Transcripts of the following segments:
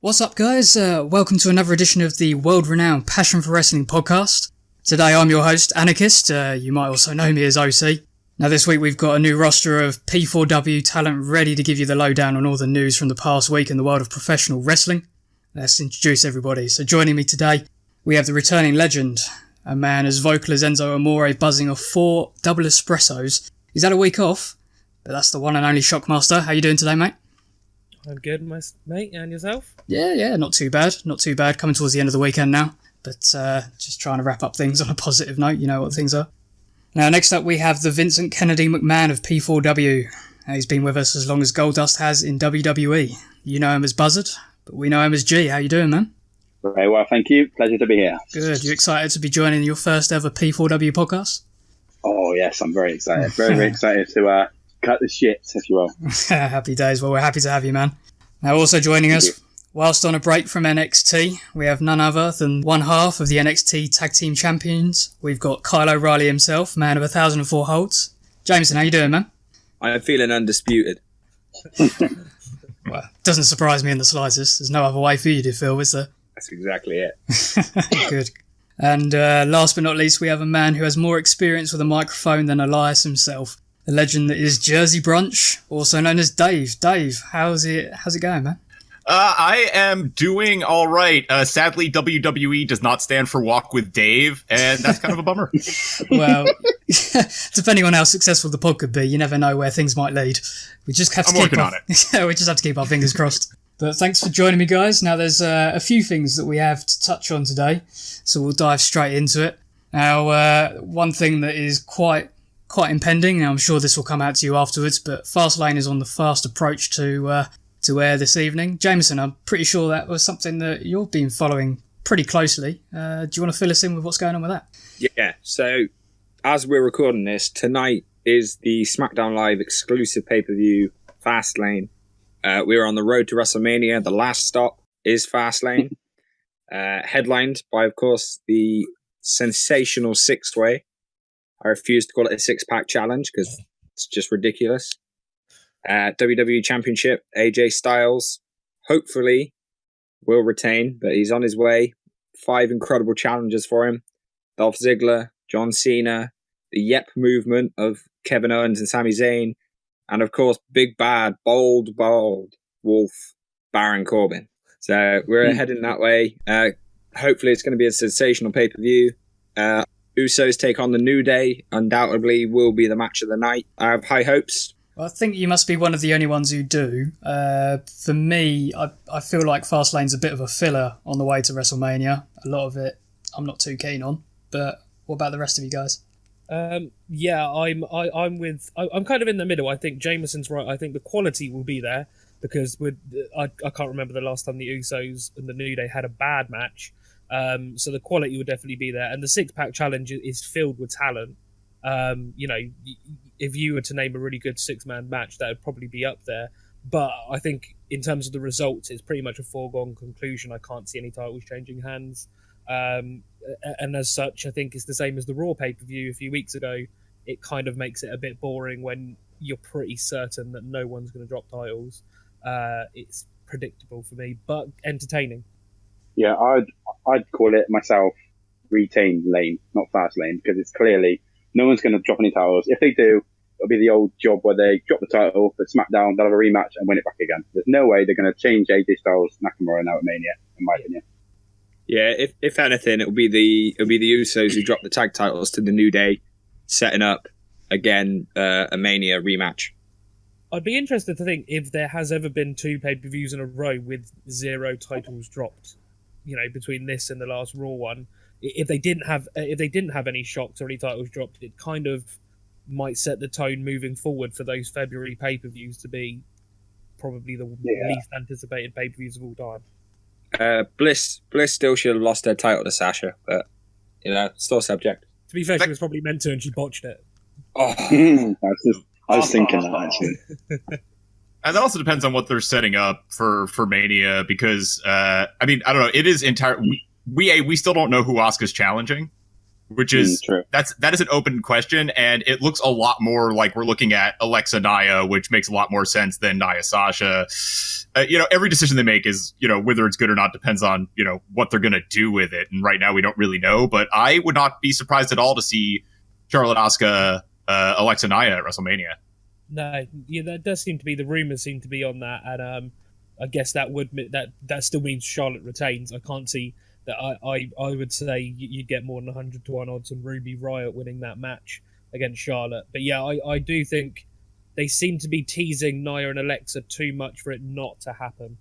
What's up, guys? Welcome to another edition of the world-renowned Passion for Wrestling podcast. Today I'm your host, Anarchist. You might also know me as OC. Now this week we've got a new roster of P4W talent ready to give you the lowdown on all the news from the past week in the world of professional wrestling. Let's introduce everybody. So joining me today, we have the returning legend, a man as vocal as Enzo Amore buzzing off 4 double espressos. He's had a week off, but that's the one and only Shockmaster. How you doing today, mate? I'm good, mate. And yourself? Yeah, not too bad. Not too bad. Coming towards the end of the weekend now. But just trying to wrap up things on a positive note. You know what things are. Now, next up, we have the Vincent Kennedy McMahon of P4W. He's been with us as long as Goldust has in WWE. You know him as Buzzard, but we know him as G. How you doing, man? Very well, thank you. Pleasure to be here. Good. You excited to be joining your first ever P4W podcast? Oh, yes, I'm very excited. Very excited to cut the shit, if you will. Happy days. Well, we're happy to have you, man. Now, also joining us, whilst on a break from NXT, we have none other than one half of the NXT Tag Team Champions. We've got Kyle O'Reilly himself, man of 1,004 holds. Jameson, how you doing, man? I'm feeling undisputed. Well, doesn't surprise me in the slightest. There's no other way for you to feel, is there? That's exactly it. Good. And last but not least, we have a man who has more experience with a microphone than Elias himself. The legend that is Jersey Brunch, also known as Dave. Dave, how's it going, man? I am doing all right. Sadly, WWE does not stand for Walk with Dave, and that's kind of a bummer. Well, depending on how successful the pod could be, you never know where things might lead. We just have to working on it. We just have to keep our fingers crossed. But thanks for joining me, guys. Now, there's a few things that we have to touch on today, so we'll dive straight into it. Now, one thing that is quite impending, and I'm sure this will come out to you afterwards, but Fastlane is on the fast approach to air this evening. Jameson, I'm pretty sure that was something that you've been following pretty closely. Do you want to fill us in with what's going on with that? Yeah, so as we're recording this, tonight is the SmackDown Live exclusive pay-per-view Fastlane. We're on the road to WrestleMania. The last stop is Fastlane. Headlined by, of course, the sensational six-way. I refuse to call it a six-pack challenge because it's just ridiculous. WWE Championship, AJ Styles, hopefully will retain, but he's on his way. 5 incredible challenges for him. Dolph Ziggler, John Cena, the Yep movement of Kevin Owens and Sami Zayn, and of course, big bad, bold wolf, Baron Corbin. So we're heading that way. Hopefully it's going to be a sensational pay-per-view. Usos take on the New Day, undoubtedly will be the match of the night. I have high hopes. Well, I think you must be one of the only ones who do. For me, I feel like Fastlane's a bit of a filler on the way to WrestleMania. A lot of it I'm not too keen on. But what about the rest of you guys? Yeah, I'm kind of in the middle. I think Jameson's right. I think the quality will be there because I can't remember the last time the Usos and the New Day had a bad match. So the quality will definitely be there, and the six-pack challenge is filled with talent. If you were to name a really good six-man match, that would probably be up there. But I think in terms of the results, it's pretty much a foregone conclusion. I can't see any titles changing hands. And as such, I think it's the same as the Raw pay-per-view a few weeks ago. It kind of makes it a bit boring when you're pretty certain that no one's going to drop titles. It's predictable for me, but entertaining. Yeah, I'd call it myself retain lane, not fast lane, because it's clearly no one's going to drop any titles. If they do, it'll be the old job where they drop the title for SmackDown, they'll have a rematch and win it back again. There's no way they're going to change AJ Styles Nakamura now at Mania, in my opinion. Yeah, if anything, it'll be the Usos who drop the tag titles to the New Day, setting up again a Mania rematch. I'd be interested to think if there has ever been 2 pay-per-views in a row with 0 titles dropped. Between this and the last Raw one, if they didn't have any shocks or any titles dropped, it kind of might set the tone moving forward for those February pay-per-views to be probably the least anticipated pay-per-views of all time. Bliss still should have lost her title to Sasha, but still subject. To be fair, she was probably meant to, and she botched it. Oh, I was thinking that actually. And that also depends on what they're setting up for Mania, because I don't know. It is entire. We still don't know who Asuka's challenging. which is true. that is an open question, and it looks a lot more like we're looking at Alexa Nia, which makes a lot more sense than Nia Sasha. Every decision they make is, whether it's good or not depends on, what they're going to do with it. And right now we don't really know, but I would not be surprised at all to see Charlotte, Asuka, Alexa Nia at WrestleMania. No, yeah, that does seem to be, the rumors seem to be on that, and I guess that still means Charlotte retains. I can't see that. I would say you'd get more than 100 to 1 odds on Ruby Riott winning that match against Charlotte. But yeah, I do think they seem to be teasing Nia and Alexa too much for it not to happen.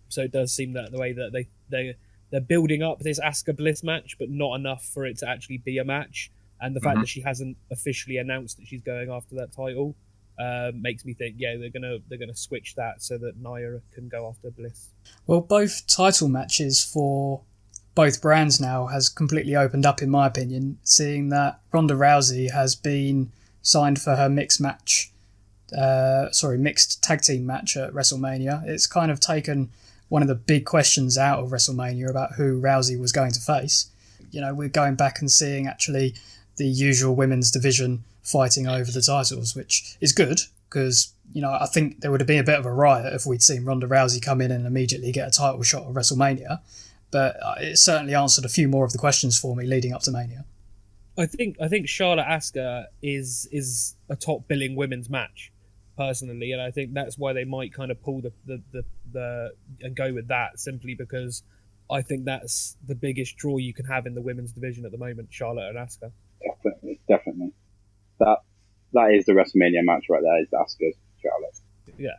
So it does seem that the way that they're building up this Asuka Bliss match, but not enough for it to actually be a match. And the fact that she hasn't officially announced that she's going after that title makes me think, they're gonna switch that so that Nia can go after Bliss. Well, both title matches for both brands now has completely opened up, in my opinion, seeing that Ronda Rousey has been signed for her mixed tag team match at WrestleMania. It's kind of taken one of the big questions out of WrestleMania about who Rousey was going to face. We're going back and seeing actually the usual women's division fighting over the titles, which is good because, I think there would have been a bit of a riot if we'd seen Ronda Rousey come in and immediately get a title shot at WrestleMania. But it certainly answered a few more of the questions for me leading up to Mania. I think Charlotte Asuka is a top billing women's match, personally, and I think that's why they might kind of pull the and go with that, simply because I think that's the biggest draw you can have in the women's division at the moment, Charlotte and Asuka. Definitely. That is the WrestleMania match right there, is Asuka Charlotte. Yeah.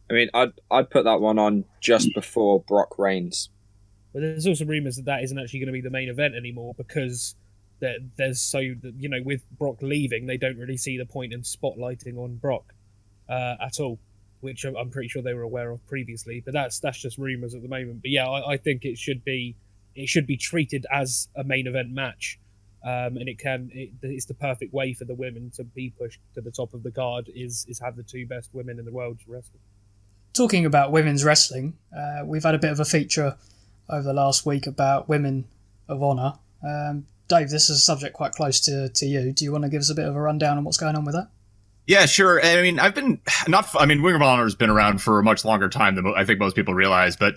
I mean, I'd put that one on just before Brock Reigns. But there's also rumours that isn't actually going to be the main event anymore because with Brock leaving, they don't really see the point in spotlighting on Brock at all, which I'm pretty sure they were aware of previously. But that's just rumours at the moment. But yeah, I think it should be treated as a main event match. And it's the perfect way for the women to be pushed to the top of the card is have the two best women in the world to wrestle. Talking about women's wrestling, we've had a bit of a feature over the last week about Women of Honor. Dave, this is a subject quite close to you. Do you want to give us a bit of a rundown on what's going on with that? Yeah, sure. I mean, Ring of Honor has been around for a much longer time than I think most people realize, but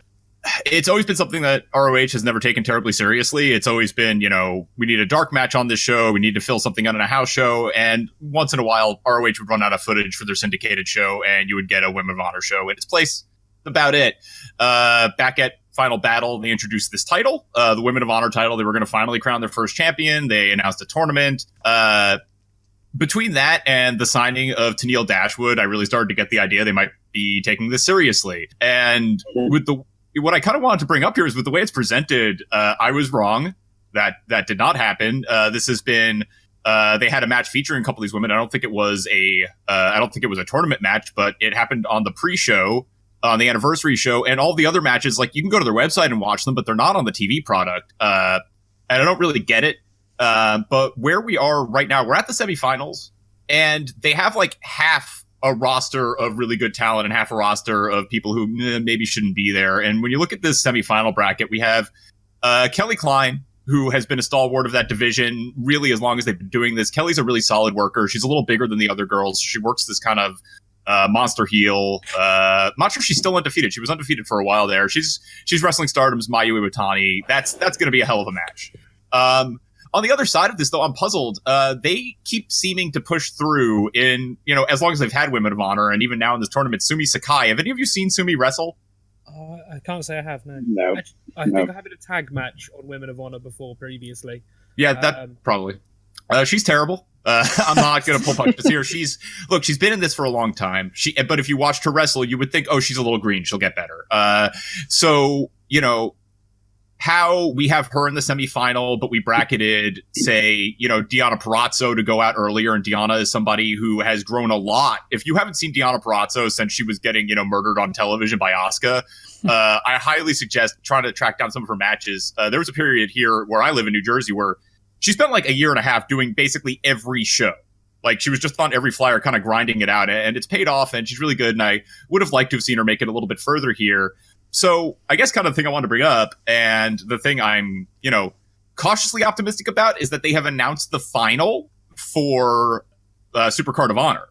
it's always been something that ROH has never taken terribly seriously. It's always been, we need a dark match on this show. We need to fill something out in a house show. And once in a while, ROH would run out of footage for their syndicated show and you would get a Women of Honor show in its place. About it. Back at Final Battle, they introduced this title, the Women of Honor title. They were going to finally crown their first champion. They announced a tournament. Between that and the signing of Tennille Dashwood, I really started to get the idea they might be taking this seriously. And what I kind of wanted to bring up here is with the way it's presented, I was wrong. That did not happen. This has been, they had a match featuring a couple of these women. I don't think it was a tournament match, but it happened on the pre-show, on the anniversary show, and all the other matches, like you can go to their website and watch them, but they're not on the TV product. And I don't really get it. But where we are right now, we're at the semifinals, and they have like half a roster of really good talent and half a roster of people who maybe shouldn't be there. And when you look at this semifinal bracket, we have Kelly Klein, who has been a stalwart of that division really as long as they've been doing this. Kelly's a really solid worker. She's a little bigger than the other girls. She works this kind of monster heel. I'm not sure she's still undefeated. She was undefeated for a while there. She's Wrestling Stardom's Mayu Iwatani. That's going to be a hell of a match. On the other side of this, though, I'm puzzled. They keep seeming to push through in, as long as they've had Women of Honor, and even now in this tournament, Sumi Sakai. Have any of you seen Sumi wrestle? I can't say I have, no. No. I think I have had a tag match on Women of Honor before previously. Yeah, that probably. She's terrible. I'm not going to pull punches here. She's been in this for a long time. But if you watched her wrestle, you would think, oh, she's a little green. She'll get better. How we have her in the semifinal, but we bracketed, say, Deonna Purrazzo to go out earlier, and Deonna is somebody who has grown a lot. If you haven't seen Deonna Purrazzo since she was getting, murdered on television by Asuka, I highly suggest trying to track down some of her matches. There was a period here where I live in New Jersey where she spent like a year and a half doing basically every show. Like, she was just on every flyer, kind of grinding it out, and it's paid off, and she's really good, and I would have liked to have seen her make it a little bit further here. So I guess kind of the thing I wanted to bring up, and the thing I'm, cautiously optimistic about is that they have announced the final for Supercard of Honor.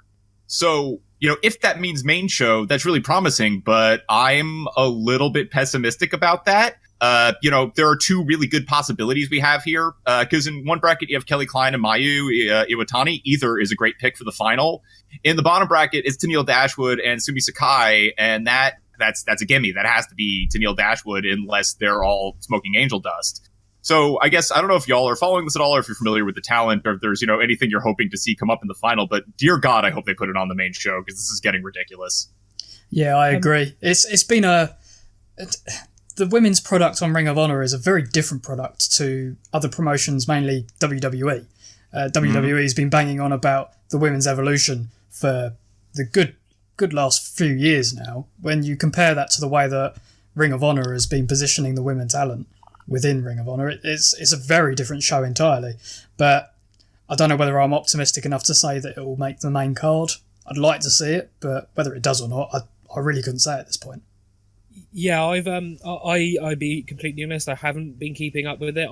So, if that means main show, that's really promising, but I'm a little bit pessimistic about that. There are two really good possibilities we have here, because in one bracket you have Kelly Klein and Mayu Iwatani. Either is a great pick for the final. In the bottom bracket, it's Tennille Dashwood and Sumi Sakai, and that's a gimme. That has to be Tennille Dashwood unless they're all smoking angel dust. So I guess I don't know if y'all are following this at all, or if you're familiar with the talent, or if there's anything you're hoping to see come up in the final. But dear God, I hope they put it on the main show, because this is getting ridiculous. Yeah, I agree. It's been the women's product on Ring of Honor is a very different product to other promotions, mainly WWE. WWE has been banging on about the women's evolution for the good last few years now. When you compare that to the way that Ring of Honor has been positioning the women's talent within Ring of Honor, it's a very different show entirely. But I don't know whether I'm optimistic enough to say that it will make the main card. I'd like to see it, but whether it does or not, I really couldn't say at this point. Yeah, I'd be completely honest. I haven't been keeping up with it.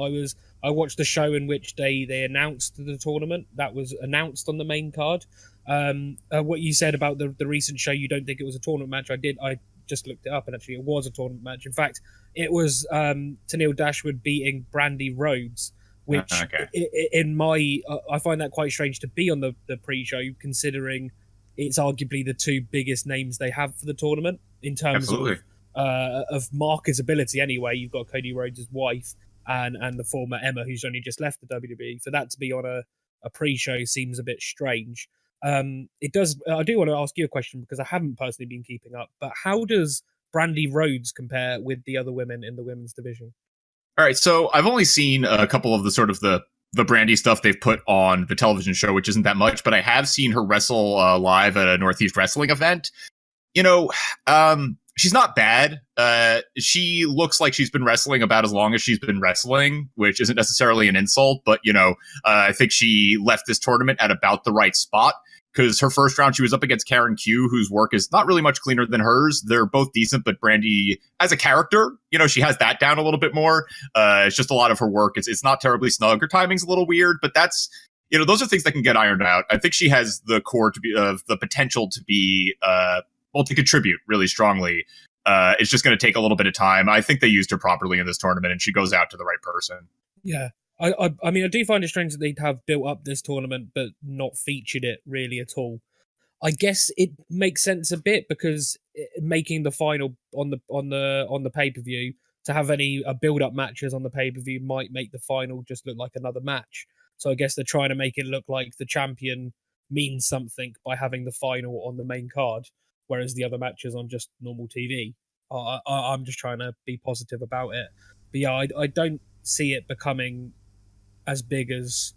I watched the show in which they announced the tournament that was announced on the main card. What you said about the recent show, you don't think it was a tournament match. I just looked it up, and actually it was a tournament match. In fact, it was Tennille Dashwood beating Brandy Rhodes, which I find that quite strange to be on the pre-show, considering it's arguably the two biggest names they have for the tournament in terms of marketability. Anyway, you've got Cody Rhodes' wife and the former Emma, who's only just left the WWE. For that to be on a pre-show seems a bit strange. It does. I do want to ask you a question, because I haven't personally been keeping up, but how does Brandy Rhodes compare with the other women in the women's division? All right, so I've only seen a couple of the sort of the Brandy stuff they've put on the television show, which isn't that much, but I have seen her wrestle live at a Northeast Wrestling event. She's not bad. She looks like she's been wrestling about as long as she's been wrestling, which isn't necessarily an insult, but I think she left this tournament at about the right spot, because her first round she was up against Karen Q, whose work is not really much cleaner than hers. They're both decent, but Brandy, as a character, she has that down a little bit more. It's just a lot of her work. It's not terribly snug. Her timing's a little weird, but that's, those are things that can get ironed out. I think she has the core to be of the potential to be, to contribute really strongly. It's just going to take a little bit of time. I think they used her properly in this tournament, and she goes out to the right person. Yeah. I mean, I do find it strange that they'd have built up this tournament but not featured it really at all. I guess it makes sense a bit, because making the final on the pay-per-view, to have any build-up matches on the pay-per-view might make the final just look like another match. So I guess they're trying to make it look like the champion means something by having the final on the main card, whereas the other matches on just normal TV. I'm just trying to be positive about it. But yeah, I don't see it becoming as big as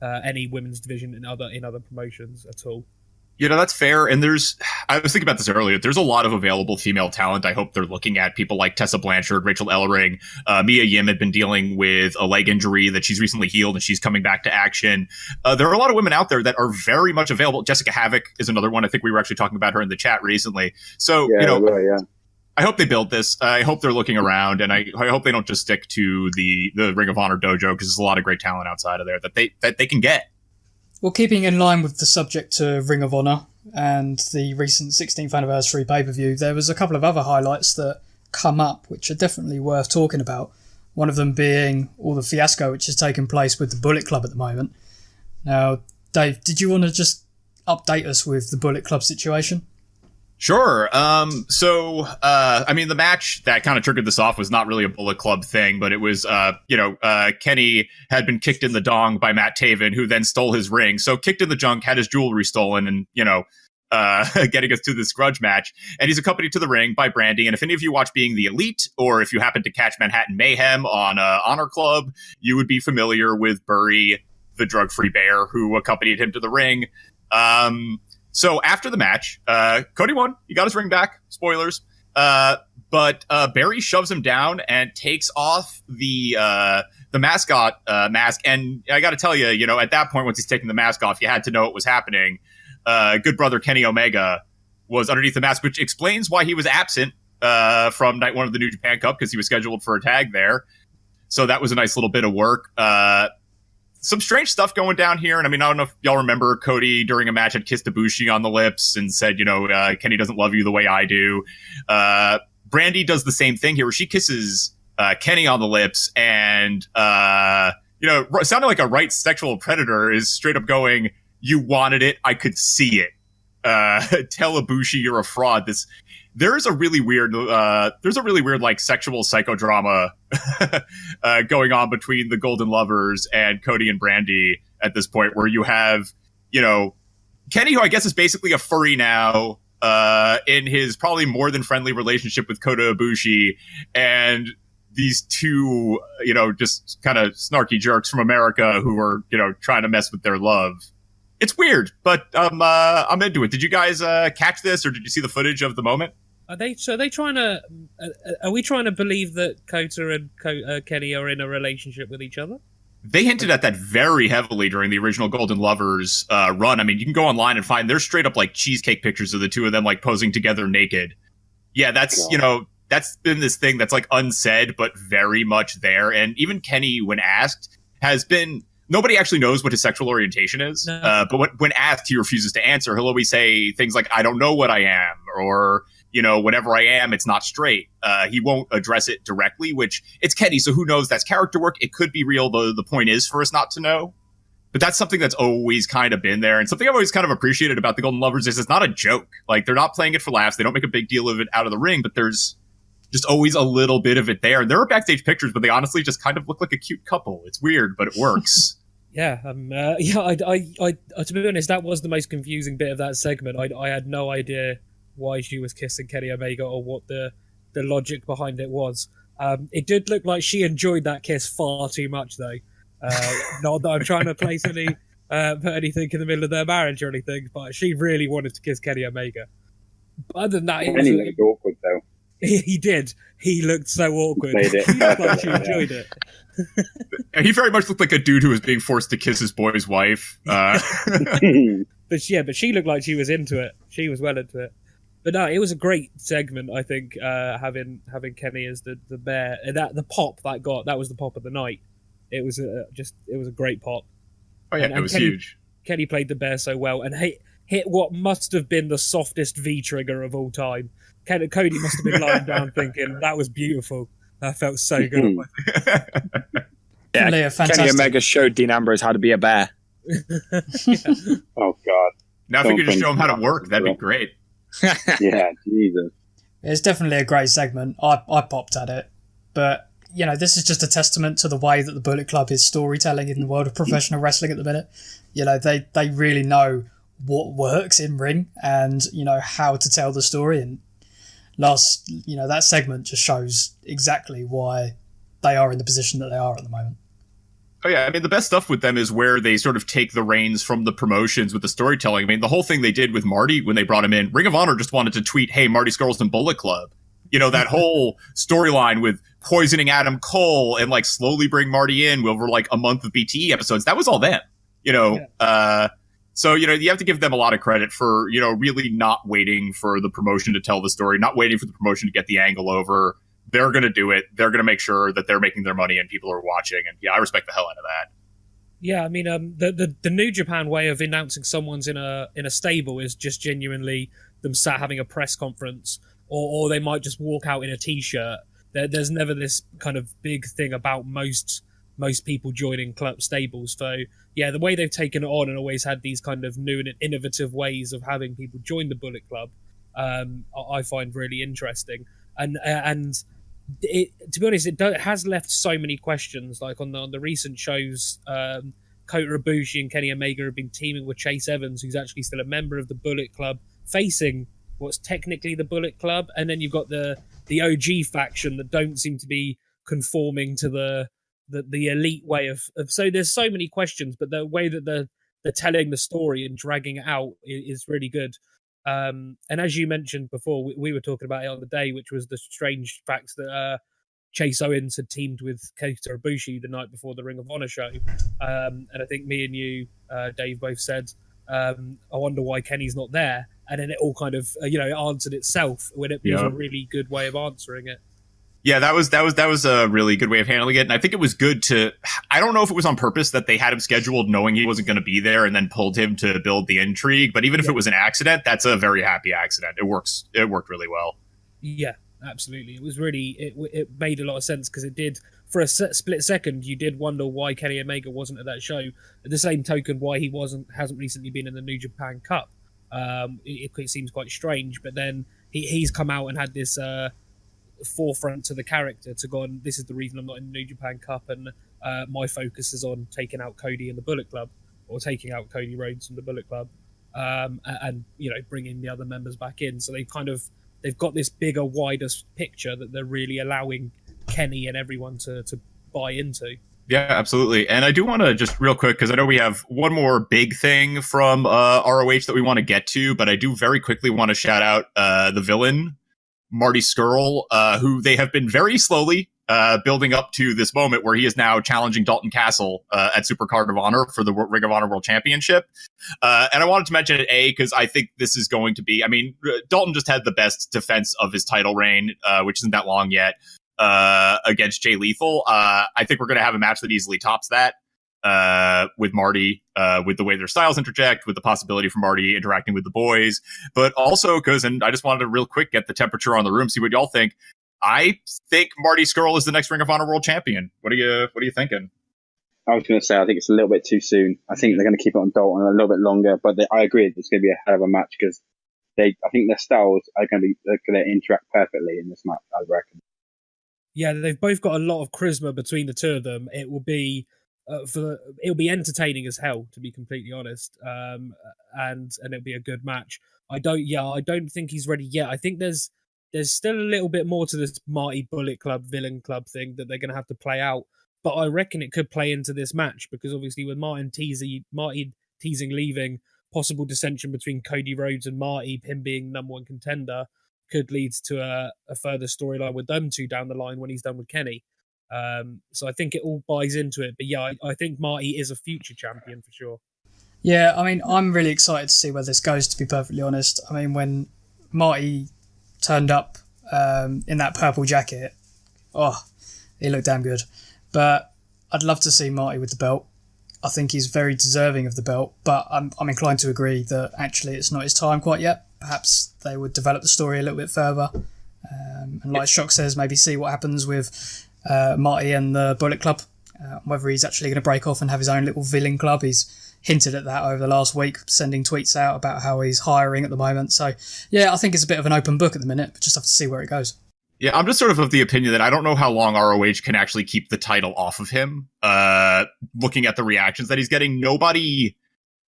any women's division in other promotions at all. That's fair. And I was thinking about this earlier. There's a lot of available female talent. I hope they're looking at people like Tessa Blanchard, Rachel Ellering. Mia Yim had been dealing with a leg injury that she's recently healed, and she's coming back to action. There are a lot of women out there that are very much available. Jessica Havoc is another one. I think we were actually talking about her in the chat recently. So, I hope they build this. I hope they're looking around, and I hope they don't just stick to the Ring of Honor dojo, because there's a lot of great talent outside of there that they can get. Well, keeping in line with the subject to Ring of Honor and the recent 16th anniversary pay-per-view, there was a couple of other highlights that come up, which are definitely worth talking about. One of them being all the fiasco which has taken place with the Bullet Club at the moment. Now, Dave, did you want to just update us with the Bullet Club situation? Sure. The match that kind of triggered this off was not really a Bullet Club thing, but it was, Kenny had been kicked in the dong by Matt Taven, who then stole his ring. So kicked in the junk, had his jewelry stolen, and, getting us through this grudge match. And he's accompanied to the ring by Brandy. And if any of you watch Being the Elite, or if you happen to catch Manhattan Mayhem on Honor Club, you would be familiar with Burry, the drug-free bear, who accompanied him to the ring. So after the match, Cody won. He got his ring back. Spoilers. But Barry shoves him down and takes off the mascot mask. And I got to tell you, at that point, once he's taking the mask off, you had to know what was happening. Good brother Kenny Omega was underneath the mask, which explains why he was absent from night one of the New Japan Cup, because he was scheduled for a tag there. So that was a nice little bit of work. Some strange stuff going down here. And I mean, I don't know if y'all remember Cody during a match had kissed Ibushi on the lips and said, Kenny doesn't love you the way I do. Brandy does the same thing here where she kisses Kenny on the lips and, sounding like a right sexual predator is straight up going, you wanted it. I could see it. Tell Ibushi you're a fraud. There's a really weird like sexual psychodrama going on between the Golden Lovers and Cody and Brandy at this point, where you have, Kenny, who I guess is basically a furry now, in his probably more than friendly relationship with Kota Ibushi, and these two, just kind of snarky jerks from America who are, trying to mess with their love. It's weird, but I'm into it. Did you guys catch this, or did you see the footage of the moment? Are we trying to believe that Kota and Kenny are in a relationship with each other? They hinted at that very heavily during the original Golden Lovers run. I mean, you can go online and find there's straight up like cheesecake pictures of the two of them like posing together naked. Yeah, that's that's been this thing that's like unsaid but very much there. And even Kenny, when asked, has been. Nobody actually knows what his sexual orientation is, no. But when asked, he refuses to answer. He'll always say things like, I don't know what I am, or, whatever I am, it's not straight. He won't address it directly, which it's Kenny, so who knows? That's character work. It could be real, though the point is for us not to know. But that's something that's always kind of been there. And something I've always kind of appreciated about the Golden Lovers is it's not a joke. Like, they're not playing it for laughs. They don't make a big deal of it out of the ring, but there's just always a little bit of it there. And there are backstage pictures, but they honestly just kind of look like a cute couple. It's weird, but it works. Yeah, to be honest, that was the most confusing bit of that segment. I had no idea why she was kissing Kenny Omega or what the logic behind it was. It did look like she enjoyed that kiss far too much, though. Not that I'm trying to place put anything in the middle of their marriage or anything, but she really wanted to kiss Kenny Omega. But other than that, Kenny looked awkward, though. He did. He looked so awkward. Played it. He looked like she enjoyed it. He very much looked like a dude who was being forced to kiss his boy's wife. But she looked like she was into it. She was well into it. But no, it was a great segment. I think having Kenny as the bear, and the pop that was the pop of the night. It was a great pop. Oh yeah, and it was huge. Kenny played the bear so well and hit what must have been the softest V trigger of all time. Cody must have been lying down thinking that was beautiful. That felt so good. Yeah, Kenny Omega showed Dean Ambrose how to be a bear. Oh God! Now, if you could just show him how to work, that'd be great. Yeah, Jesus. It's definitely a great segment. I popped at it, but this is just a testament to the way that the Bullet Club is storytelling in the world of professional wrestling at the minute. They really know what works in ring and how to tell the story. And that segment just shows exactly why they are in the position that they are at the moment. Oh yeah, I mean, the best stuff with them is where they sort of take the reins from the promotions with the storytelling. I mean, the whole thing they did with Marty when they brought him in, Ring of Honor just wanted to tweet, hey, Marty Scurll's in Bullet Club. That whole storyline with poisoning Adam Cole and like slowly bring Marty in over like a month of BTE episodes, that was all them. So, you have to give them a lot of credit for, really not waiting for the promotion to tell the story, not waiting for the promotion to get the angle over. They're going to do it. They're going to make sure that they're making their money and people are watching. And yeah, I respect the hell out of that. Yeah, I mean, the New Japan way of announcing someone's in a stable is just genuinely them sat having a press conference, or they might just walk out in a t-shirt. There's never this kind of big thing about most people joining club stables. So yeah, the way they've taken it on and always had these kind of new and innovative ways of having people join the Bullet Club, I find really interesting. And to be honest, it has left so many questions. Like on the recent shows, Kota Ibushi and Kenny Omega have been teaming with Chase Evans, who's actually still a member of the Bullet Club, facing what's technically the Bullet Club, and then you've got the OG faction that don't seem to be conforming to the elite way of. So there's so many questions, but the way that they're telling the story and dragging it out is really good. And as you mentioned before, we were talking about it on the day, which was the strange fact that Chase Owens had teamed with Kota Ibushi the night before the Ring of Honor show. And I think me and you, Dave, both said, I wonder why Kenny's not there. And then it all kind of, it answered itself when it was a really good way of answering it. Yeah, that was a really good way of handling it, and I think it was good to. I don't know if it was on purpose that they had him scheduled knowing he wasn't going to be there, and then pulled him to build the intrigue. But even if it was an accident, that's a very happy accident. It works. It worked really well. Yeah, absolutely. It was really it made a lot of sense because it did for a split second. You did wonder why Kenny Omega wasn't at that show. At the same token, why he hasn't recently been in the New Japan Cup. It seems quite strange, but then he's come out and had this. Forefront to the character to go on, this is the reason I'm not in the New Japan Cup, and my focus is on taking out Cody and the Bullet Club, or taking out Cody Rhodes and the Bullet Club, and bringing the other members back in. So they've got this bigger, wider picture that they're really allowing Kenny and everyone to buy into. Yeah, absolutely. And I do want to just real quick, because I know we have one more big thing from ROH that we want to get to, but I do very quickly want to shout out the villain, Marty Scurll, who they have been very slowly building up to this moment where he is now challenging Dalton Castle at Supercard of Honor for the Ring of Honor World Championship. And I wanted to mention it, because I think this is going to be, Dalton just had the best defense of his title reign, which isn't that long yet, against Jay Lethal. I think we're going to have a match that easily tops that. With Marty, with the way their styles interject, with the possibility for Marty interacting with the boys, but also and I just wanted to real quick get the temperature on the room, see what y'all think. I think Marty Scurll is the next Ring of Honor World Champion. What are you thinking? I was going to say, I think it's a little bit too soon. I think they're going to keep it on Dalton a little bit longer, but I agree it's going to be a hell of a match because I think their styles are going to interact perfectly in this match, I reckon. Yeah, they've both got a lot of charisma between the two of them. It will be it'll be entertaining as hell, to be completely honest, and it'll be a good match. I don't think he's ready yet. I think there's still a little bit more to this Marty Bullet Club villain club thing that they're going to have to play out. But I reckon it could play into this match because obviously with Marty teasing leaving, possible dissension between Cody Rhodes and Marty, him being number one contender, could lead to a further storyline with them two down the line when he's done with Kenny. So I think it all buys into it. But yeah, I think Marty is a future champion for sure. Yeah, I'm really excited to see where this goes, to be perfectly honest. When Marty turned up in that purple jacket, he looked damn good. But I'd love to see Marty with the belt. I think he's very deserving of the belt, but I'm inclined to agree that actually it's not his time quite yet. Perhaps they would develop the story a little bit further. And like Shock says, maybe see what happens with Marty and the Bullet Club, whether he's actually going to break off and have his own little villain club. He's hinted at that over the last week, sending tweets out about how he's hiring at the moment. So, yeah, I think it's a bit of an open book at the minute, but just have to see where it goes. Yeah, I'm just sort of the opinion that I don't know how long ROH can actually keep the title off of him. Looking at the reactions that he's getting, nobody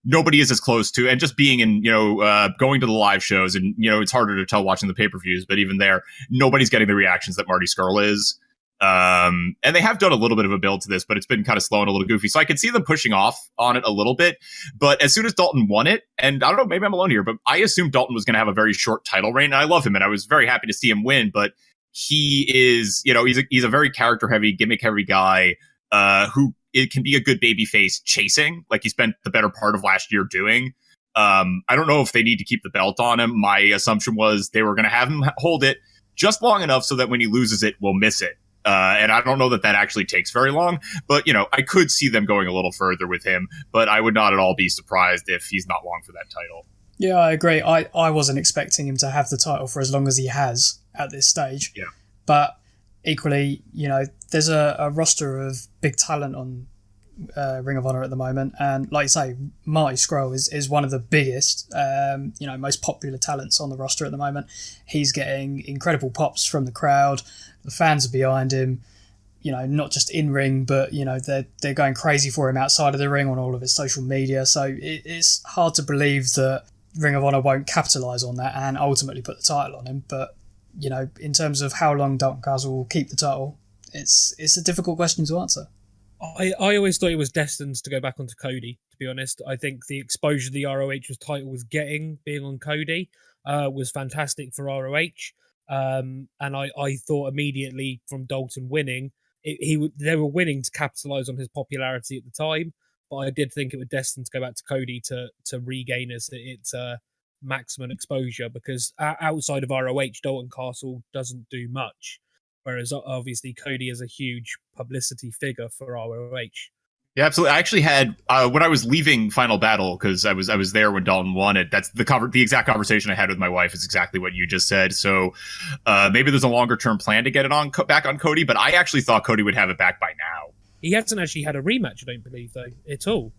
is as close to, and just being in, going to the live shows, and, it's harder to tell watching the pay-per-views, but even there, nobody's getting the reactions that Marty Scurll is. And they have done a little bit of a build to this, but it's been kind of slow and a little goofy. So I could see them pushing off on it a little bit. But as soon as Dalton won it, and I don't know, maybe I'm alone here, but I assumed Dalton was going to have a very short title reign. And I love him, and I was very happy to see him win. But he is, he's a very character-heavy, gimmick-heavy guy who it can be a good babyface chasing, like he spent the better part of last year doing. I don't know if they need to keep the belt on him. My assumption was they were going to have him hold it just long enough so that when he loses it, we'll miss it. And I don't know that actually takes very long, but, I could see them going a little further with him, but I would not at all be surprised if he's not long for that title. Yeah, I agree. I wasn't expecting him to have the title for as long as he has at this stage. Yeah. But equally, there's a roster of big talent on Ring of Honor at the moment. And like you say, Marty Scurll is one of the biggest, most popular talents on the roster at the moment. He's getting incredible pops from the crowd. The fans are behind him, not just in ring, but, they're going crazy for him outside of the ring on all of his social media. So it's hard to believe that Ring of Honor won't capitalise on that and ultimately put the title on him. But, in terms of how long Dalton Castle will keep the title, it's a difficult question to answer. I always thought it was destined to go back onto Cody, to be honest. I think the exposure the ROH title was getting, being on Cody, was fantastic for ROH. And I thought immediately from Dalton winning, they were winning to capitalise on his popularity at the time, but I did think it was destined to go back to Cody to regain its maximum exposure, because outside of ROH, Dalton Castle doesn't do much. Whereas obviously Cody is a huge publicity figure for ROH. Yeah, absolutely. I actually had when I was leaving Final Battle, because I was there when Dalton won it. That's the exact conversation I had with my wife is exactly what you just said. So maybe there's a longer term plan to get it on back on Cody, but I actually thought Cody would have it back by now. He hasn't actually had a rematch, I don't believe, though, at all.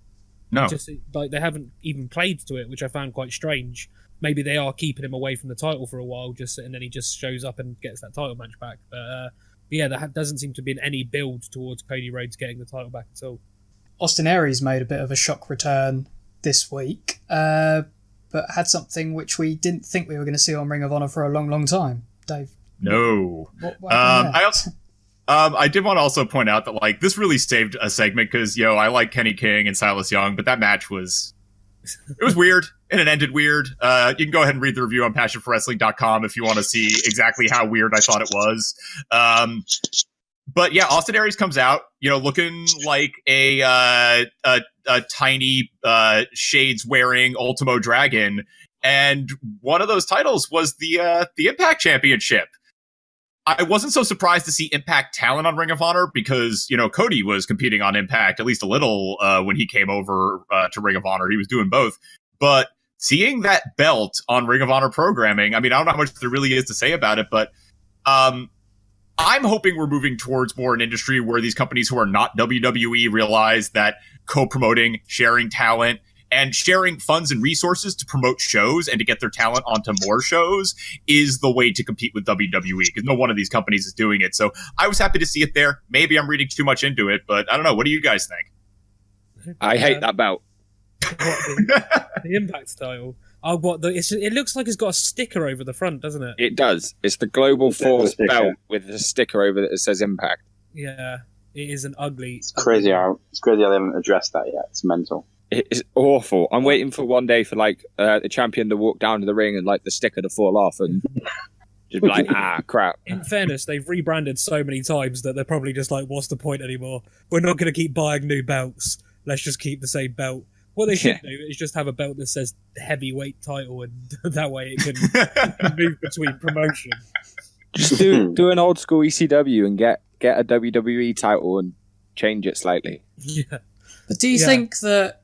No, just like they haven't even played to it, which I found quite strange. Maybe they are keeping him away from the title for a while, and then he just shows up and gets that title match back. But yeah, there doesn't seem to be any build towards Cody Rhodes getting the title back at all. Austin Aries made a bit of a shock return this week, but had something which we didn't think we were going to see on Ring of Honor for a long, long time. Dave? No. What happened there? I did want to also point out that like this really saved a segment because I like Kenny King and Silas Young, but that match was weird and it ended weird. You can go ahead and read the review on passionforwrestling.com if you want to see exactly how weird I thought it was. But yeah, Austin Aries comes out, looking like a tiny shades wearing Ultimo Dragon, and one of those titles was the Impact Championship. I wasn't so surprised to see Impact talent on Ring of Honor because, Cody was competing on Impact at least a little when he came over to Ring of Honor. He was doing both. But seeing that belt on Ring of Honor programming, I mean, I don't know how much there really is to say about it, but I'm hoping we're moving towards more an industry where these companies who are not WWE realize that co-promoting, sharing talent, and sharing funds and resources to promote shows and to get their talent onto more shows is the way to compete with WWE, because no one of these companies is doing it. So I was happy to see it there. Maybe I'm reading too much into it, but I don't know. What do you guys think? I hate that belt. The Impact style. It looks like it's got a sticker over the front, doesn't it? It does. It's the Global Force belt with a sticker over it that says Impact. Yeah, it is an ugly. It's crazy how they haven't addressed that yet. It's mental. It's awful. I'm waiting for one day for the champion to walk down to the ring and the sticker to fall off and just be like, crap. In fairness, they've rebranded so many times that they're probably just like, what's the point anymore? We're not going to keep buying new belts. Let's just keep the same belt. What they should do is just have a belt that says heavyweight title, and that way it can move between promotions. Just do an old school ECW and get a WWE title and change it slightly. Yeah. But do you think that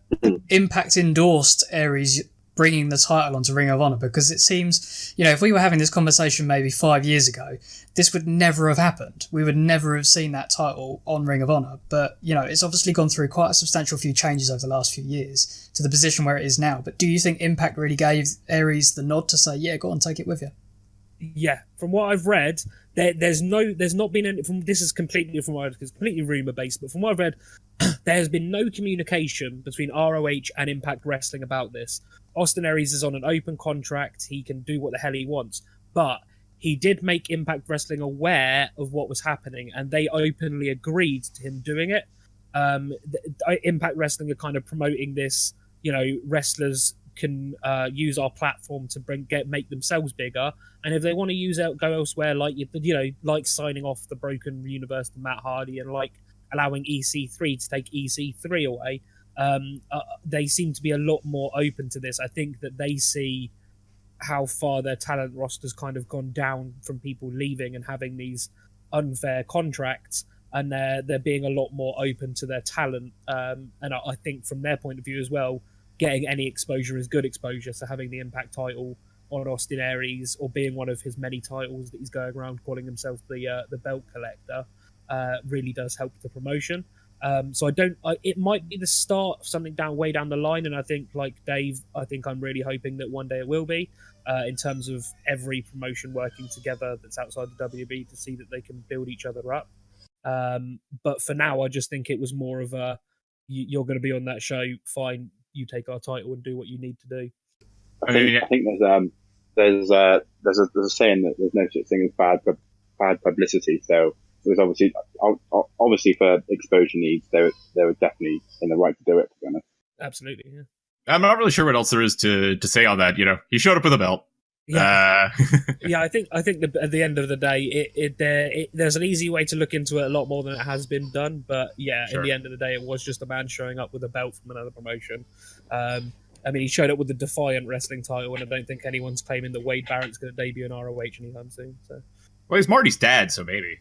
Impact endorsed Aries bringing the title onto Ring of Honor? Because it seems, if we were having this conversation maybe 5 years ago, this would never have happened. We would never have seen that title on Ring of Honor. But, it's obviously gone through quite a substantial few changes over the last few years to the position where it is now. But do you think Impact really gave Aries the nod to say, yeah, go on, take it with you? Yeah, from what I've read, there's not been any. This is completely it's completely rumor based, but from what I've read, there has been no communication between ROH and Impact Wrestling about this. Austin Aries is on an open contract; he can do what the hell he wants. But he did make Impact Wrestling aware of what was happening, and they openly agreed to him doing it. Impact Wrestling are kind of promoting this. Wrestlers can use our platform to make themselves bigger, and if they want to go elsewhere, like signing off the Broken Universe to Matt Hardy, and like allowing EC3 to take EC3 away, they seem to be a lot more open to this. I think that they see how far their talent roster's kind of gone down from people leaving and having these unfair contracts, and they're being a lot more open to their talent, and I think from their point of view as well, getting any exposure is good exposure. So having the Impact title on Austin Aries, or being one of his many titles that he's going around calling himself the belt collector, really does help the promotion. So it might be the start of something way down the line, and I think, like Dave, I'm really hoping that one day it will be, in terms of every promotion working together that's outside the WB to see that they can build each other up. But for now, I just think it was more of a, you're going to be on that show, fine, you take our title and do what you need to do. I think there's a saying that there's no such thing as bad publicity. So it was obviously for exposure needs, they were definitely in the right to do it, to be honest. Absolutely, yeah. I'm not really sure what else there is to say on that. He showed up with a belt. Yeah, yeah. I think that at the end of the day, there's an easy way to look into it a lot more than it has been done. But yeah, sure. In the end of the day, it was just a man showing up with a belt from another promotion. He showed up with the Defiant Wrestling title, and I don't think anyone's claiming that Wade Barrett's going to debut in ROH anytime soon. So Well, he's Marty's dad, so maybe.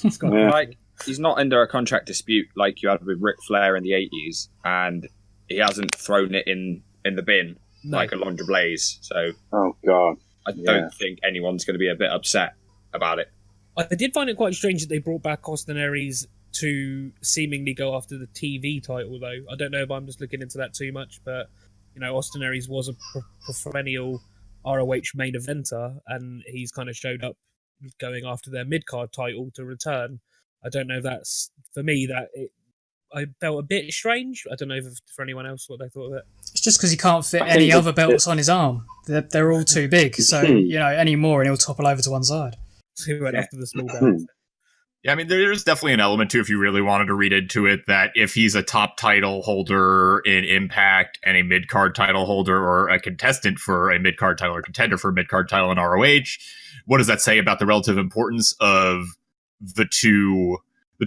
It's got Yeah. Like, he's not under a contract dispute like you had with Ric Flair in the 80s, and he hasn't thrown it in the bin like Alundra Blaze. So, Oh God. I don't think anyone's going to be a bit upset about it. I did find it quite strange that they brought back Austin Aries to seemingly go after the TV title, though. I don't know if I'm just looking into that too much, but Austin Aries was a perennial ROH main eventer, and he's kind of showed up going after their mid-card title to return. I don't know if that's, for me, I felt a bit strange. I don't know if for anyone else what they thought of it. It's just because he can't fit any other belts on his arm. They're all too big. So, any more and he'll topple over to one side. So he went after the small belts. Yeah, I mean, there's definitely an element too, if you really wanted to read into it, that if he's a top title holder in Impact and a mid-card title holder or a contestant for a mid-card title or contender for a mid-card title in ROH, what does that say about the relative importance of the two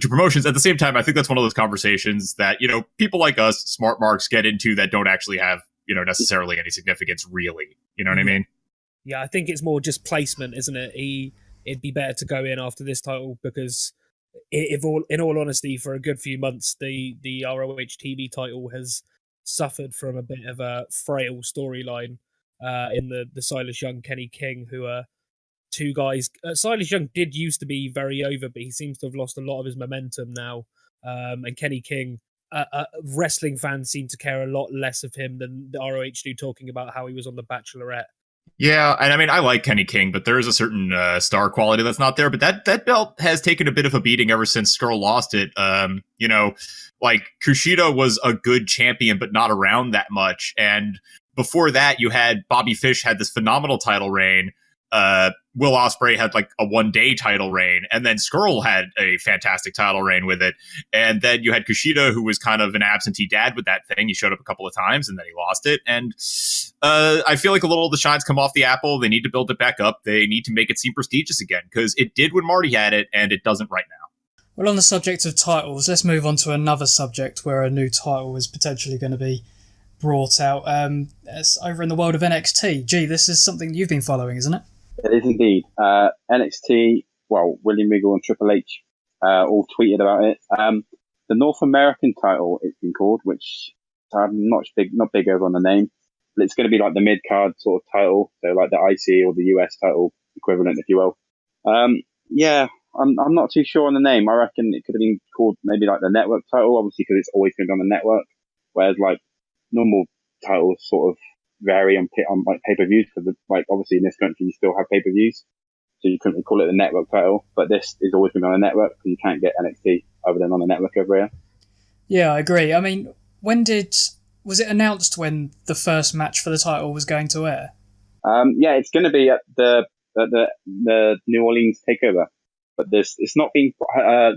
promotions? At the same time, I think that's one of those conversations that, people like us, smart marks, get into that don't actually have, necessarily any significance, really. You know what I mean? Yeah, I think it's more just placement, isn't it? It'd be better to go in after this title because, in all honesty, for a good few months, the ROH TV title has suffered from a bit of a frail storyline in the Silas Young, Kenny King, who are two guys. Silas Young did used to be very over, but he seems to have lost a lot of his momentum now. And Kenny King, wrestling fans seem to care a lot less of him than the ROH do, talking about how he was on The Bachelorette. Yeah, and I mean, I like Kenny King, but there is a certain star quality that's not there. But that belt has taken a bit of a beating ever since Skrull lost it. Like Kushida was a good champion, but not around that much. And before that, you had Bobby Fish had this phenomenal title reign. Will Ospreay had like a one-day title reign, and then Skrull had a fantastic title reign with it. And then you had Kushida, who was kind of an absentee dad with that thing. He showed up a couple of times, and then he lost it. And I feel like a little of the shine's come off the apple. They need to build it back up. They need to make it seem prestigious again, because it did when Marty had it, and it doesn't right now. Well, on the subject of titles, let's move on to another subject where a new title is potentially going to be brought out. It's over in the world of NXT. Gee, this is something you've been following, isn't it? It is indeed. NXT, William Regal and Triple H all tweeted about it. The North American title, it's been called, which I'm not big over on the name, but it's going to be like the mid-card sort of title, so like the IC or the US title equivalent, if you will. I'm not too sure on the name. I reckon it could have been called maybe like the network title, obviously, because it's always been on the network, whereas like normal titles sort of vary on like pay-per-views, because like obviously in this country you still have pay-per-views, so you couldn't call it the network title, but this has always been on the network because you can't get NXT other than on the network over here. Yeah, I agree. I mean, was it announced when the first match for the title was going to air? It's going to be at the New Orleans takeover, but it's not been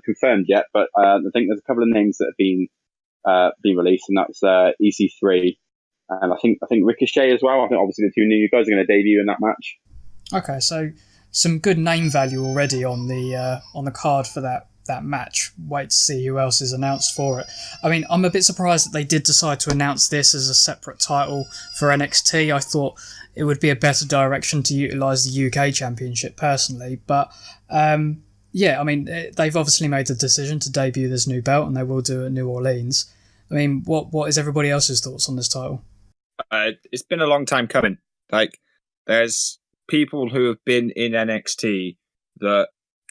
confirmed yet, but I think there's a couple of names that have been released, and that's EC3. And I think Ricochet as well. I think obviously the two new guys are going to debut in that match. Okay, so some good name value already on the card for that match. Wait to see who else is announced for it. I mean, I'm a bit surprised that they did decide to announce this as a separate title for NXT. I thought it would be a better direction to utilise the UK Championship personally, but I mean, they've obviously made the decision to debut this new belt, and they will do it at New Orleans. I mean, what is everybody else's thoughts on this title? It's been a long time coming. Like, there's people who have been in NXT that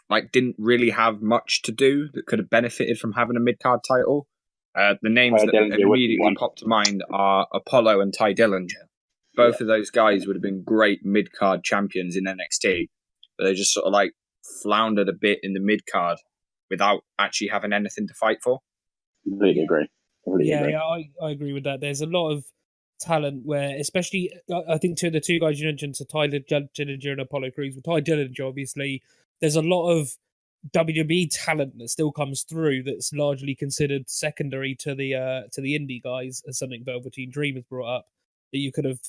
like didn't really have much to do that could have benefited from having a mid-card title. The names that immediately pop to mind are Apollo and Ty Dillinger. Both of those guys would have been great mid-card champions in NXT, but they just sort of like floundered a bit in the mid-card without actually having anything to fight for. Completely agree. I agree with that. There's a lot of talent where, especially, I think the two guys you mentioned, so Ty Dillinger and Apollo Crews. With Ty Dillinger, obviously, there's a lot of WWE talent that still comes through that's largely considered secondary to the indie guys, as something Velveteen Dream has brought up. That you could have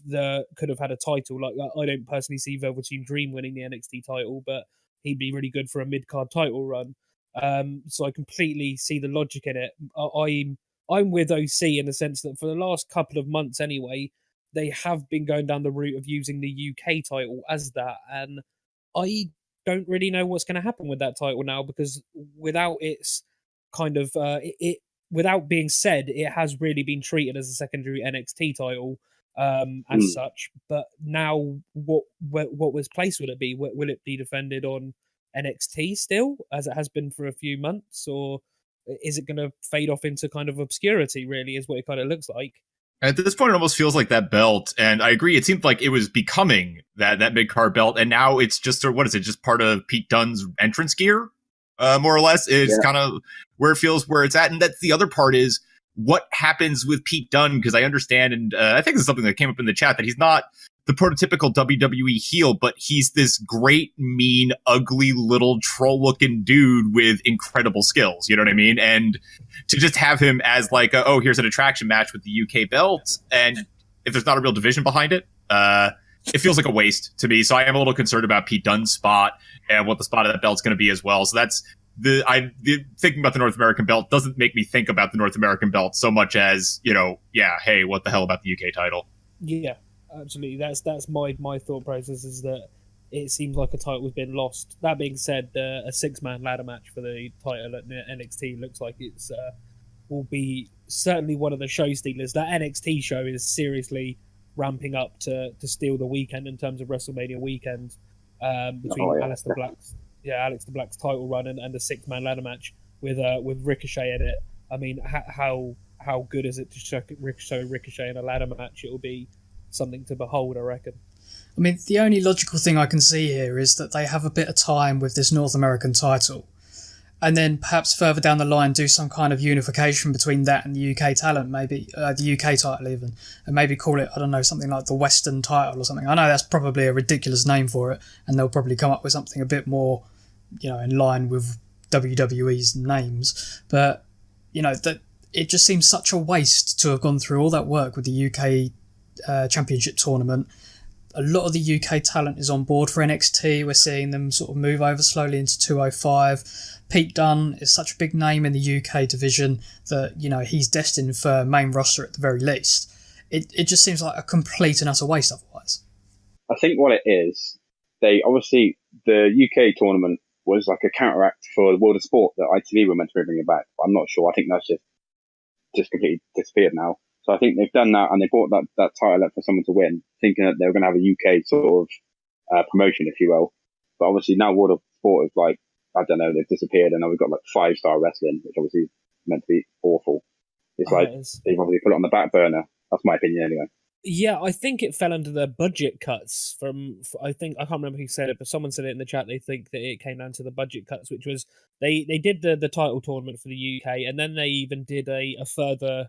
had a title like that. I don't personally see Velveteen Dream winning the NXT title, but he'd be really good for a mid-card title run. So I completely see the logic in it. I'm with OC in the sense that for the last couple of months anyway, they have been going down the route of using the UK title as that. And I don't really know what's going to happen with that title now, because without its kind of without being said, it has really been treated as a secondary NXT title as such. But now, what was place will it be? Will it be defended on NXT still, as it has been for a few months, or is it going to fade off into kind of obscurity? Really, is what it kind of looks like. At this point, it almost feels like that belt, and I agree, it seemed like it was becoming that mid-card belt, and now it's just, what is it, just part of Pete Dunne's entrance gear, more or less? It's kind of where it feels where it's at, and that's the other part is, what happens with Pete Dunne, because I understand, and I think this is something that came up in the chat, that he's not the prototypical WWE heel, but he's this great, mean, ugly, little troll-looking dude with incredible skills, you know what I mean? And to just have him as like, here's an attraction match with the UK belt, and if there's not a real division behind it, it feels like a waste to me. So I am a little concerned about Pete Dunne's spot and what the spot of that belt's going to be as well. So that's thinking about the North American belt doesn't make me think about the North American belt so much as, hey, what the hell about the UK title? Yeah. Absolutely, that's my thought process, is that it seems like a title has been lost. That being said, a 6-man ladder match for the title at NXT looks like it's will be certainly one of the show stealers. That NXT show is seriously ramping up to steal the weekend in terms of WrestleMania weekend, between Alex the Black's title run and a 6-man ladder match with Ricochet in it. I mean, how good is it to show Ricochet in a ladder match? It will be something to behold, I reckon. I mean, the only logical thing I can see here is that they have a bit of time with this North American title, and then perhaps further down the line do some kind of unification between that and the UK talent, maybe the UK title even, and maybe call it, I don't know, something like the Western title or something. I know that's probably a ridiculous name for it, and they'll probably come up with something a bit more, in line with WWE's names, but that it just seems such a waste to have gone through all that work with the UK championship tournament. A lot of the UK talent is on board for NXT. We're seeing them sort of move over slowly into 205. Pete Dunne is such a big name in the UK division that, he's destined for main roster at the very least. It just seems like a complete and utter waste otherwise. I think what it is, the UK tournament was like a counteract for the World of Sport that ITV were meant to be bringing back. I'm not sure. I think that's just completely disappeared now. So I think they've done that, and they brought that title up for someone to win, thinking that they were going to have a UK sort of promotion, if you will. But obviously now World of Sport is like, I don't know, they've disappeared, and now we've got like 5-star wrestling, which obviously is meant to be awful. It's they've obviously put it on the back burner. That's my opinion anyway. Yeah, I think it fell under the budget cuts I can't remember who said it, but someone said it in the chat. They think that it came down to the budget cuts, which was they did the title tournament for the UK, and then they even did a further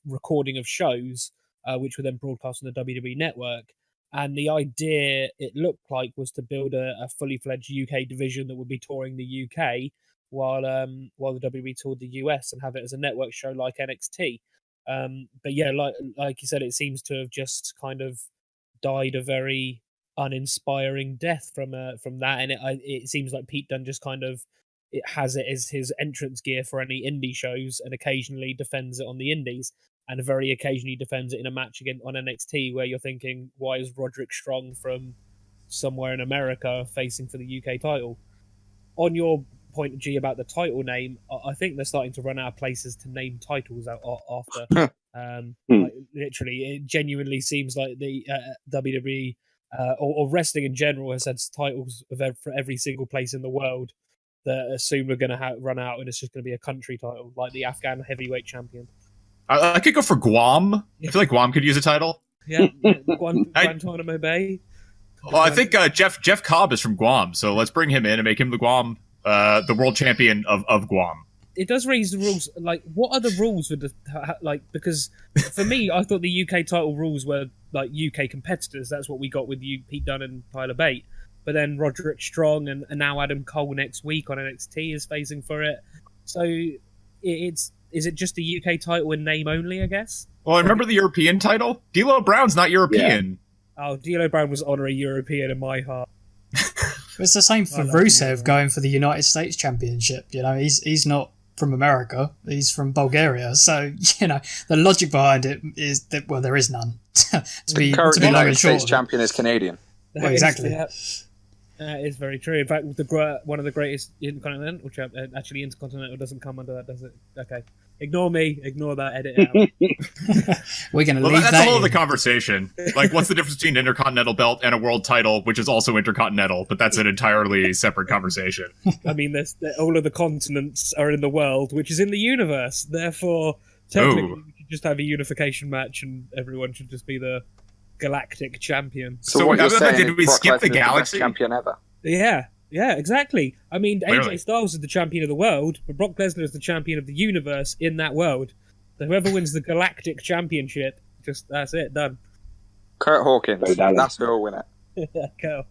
recording of shows, which were then broadcast on the WWE network. And the idea, it looked like, was to build a fully fledged UK division that would be touring the UK while the WWE toured the US, and have it as a network show like NXT. But yeah, like you said, it seems to have just kind of died a very uninspiring death from that, and it seems like Pete Dunne just kind of has it as his entrance gear for any indie shows, and occasionally defends it on the indies, and very occasionally defends it in a match again on NXT, where you're thinking, why is Roderick Strong from somewhere in America facing for the UK title? On your point, G, about the title name, I think they're starting to run out of places to name titles out after. Like, literally, it genuinely seems like the WWE or wrestling in general has had titles for every single place in the world that soon we're going to run out, and it's just going to be a country title, like the Afghan heavyweight champion. I could go for Guam. Yeah. I feel like Guam could use a title. Yeah, Guantanamo Bay. Well, I think Jeff Cobb is from Guam, so let's bring him in and make him the world champion of Guam. It does raise the rules. Like, what are the rules for because for me, I thought the UK title rules were like UK competitors. That's what we got with Pete Dunne and Tyler Bate. But then Roderick Strong and now Adam Cole next week on NXT is facing for it. So is it just a UK title in name only, I guess? Well, I remember the European title. D'Lo Brown's not European. Yeah. Oh, D'Lo Brown was honorary European in my heart. It's the same for Rusev going for the United States Championship. He's not from America. He's from Bulgaria. So, the logic behind it is that, well, there is none. The current United States champion is Canadian. Well, exactly. Yeah. That is very true. In fact, one of the greatest intercontinental actually intercontinental doesn't come under that, does it? Okay, ignore me. Ignore that. Edit it out. We're going to leave that's that a whole in. other conversation. Like, what's the difference between an intercontinental belt and a world title, which is also intercontinental? But that's an entirely separate conversation. I mean, all of the continents are in the world, which is in the universe. Therefore, technically, we could just have a unification match, and everyone should just be the galactic champion. So what you're saying did is we Brock skip the Lesnar's galaxy? best champion ever. Yeah, exactly. I mean, Clearly. AJ Styles is the champion of the world, but Brock Lesnar is the champion of the universe in that world. So whoever wins the galactic championship, that's it, done. Kurt Hawkins. Go Dallas. That's who will win it. Kurt,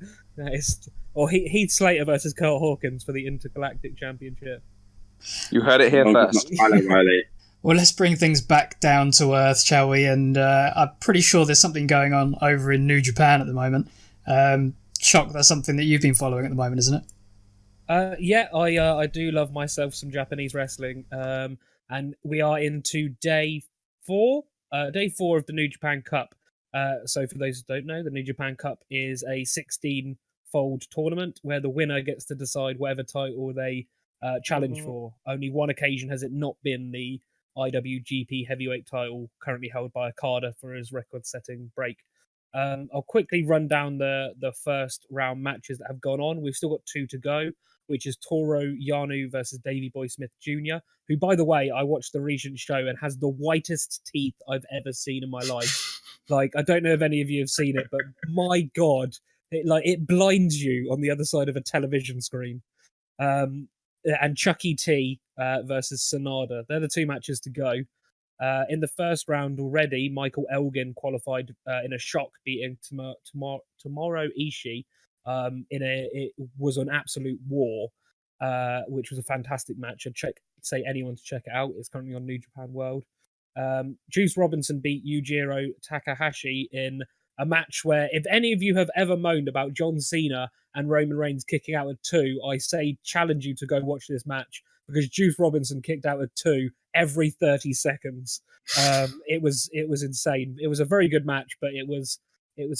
or Heath Slater versus Kurt Hawkins for the intergalactic championship. You heard it here first. Not Tyler Riley. Well, let's bring things back down to earth, shall we? And I'm pretty sure there's something going on over in New Japan at the moment. Shock, that's something that you've been following at the moment, isn't it? Yeah, I do love myself some Japanese wrestling. And we are into day 4 of the New Japan Cup. So for those who don't know, the New Japan Cup is a 16-fold tournament where the winner gets to decide whatever title they challenge for. Only one occasion has it not been the IWGP heavyweight title, currently held by Okada for his record-setting break. I'll quickly run down the first round matches that have gone on. We've still got 2 to go, which is Toru Yano versus Davey Boy Smith Jr., who, by the way, I watched the recent show and has the whitest teeth I've ever seen in my life. Like, I don't know if any of you have seen it, but my God, it blinds you on the other side of a television screen. And Chucky T versus Sonada. They're the 2 matches to go. In the first round already, Michael Elgin qualified in a shock, beating Tomorrow Ishii. It was an absolute war, which was a fantastic match. I'd say anyone to check it out. It's currently on New Japan World. Juice Robinson beat Yujiro Takahashi in a match where, if any of you have ever moaned about John Cena and Roman Reigns kicking out at 2, I say challenge you to go watch this match, because Juice Robinson kicked out at 2 every 30 seconds. It was insane. It was a very good match, but it was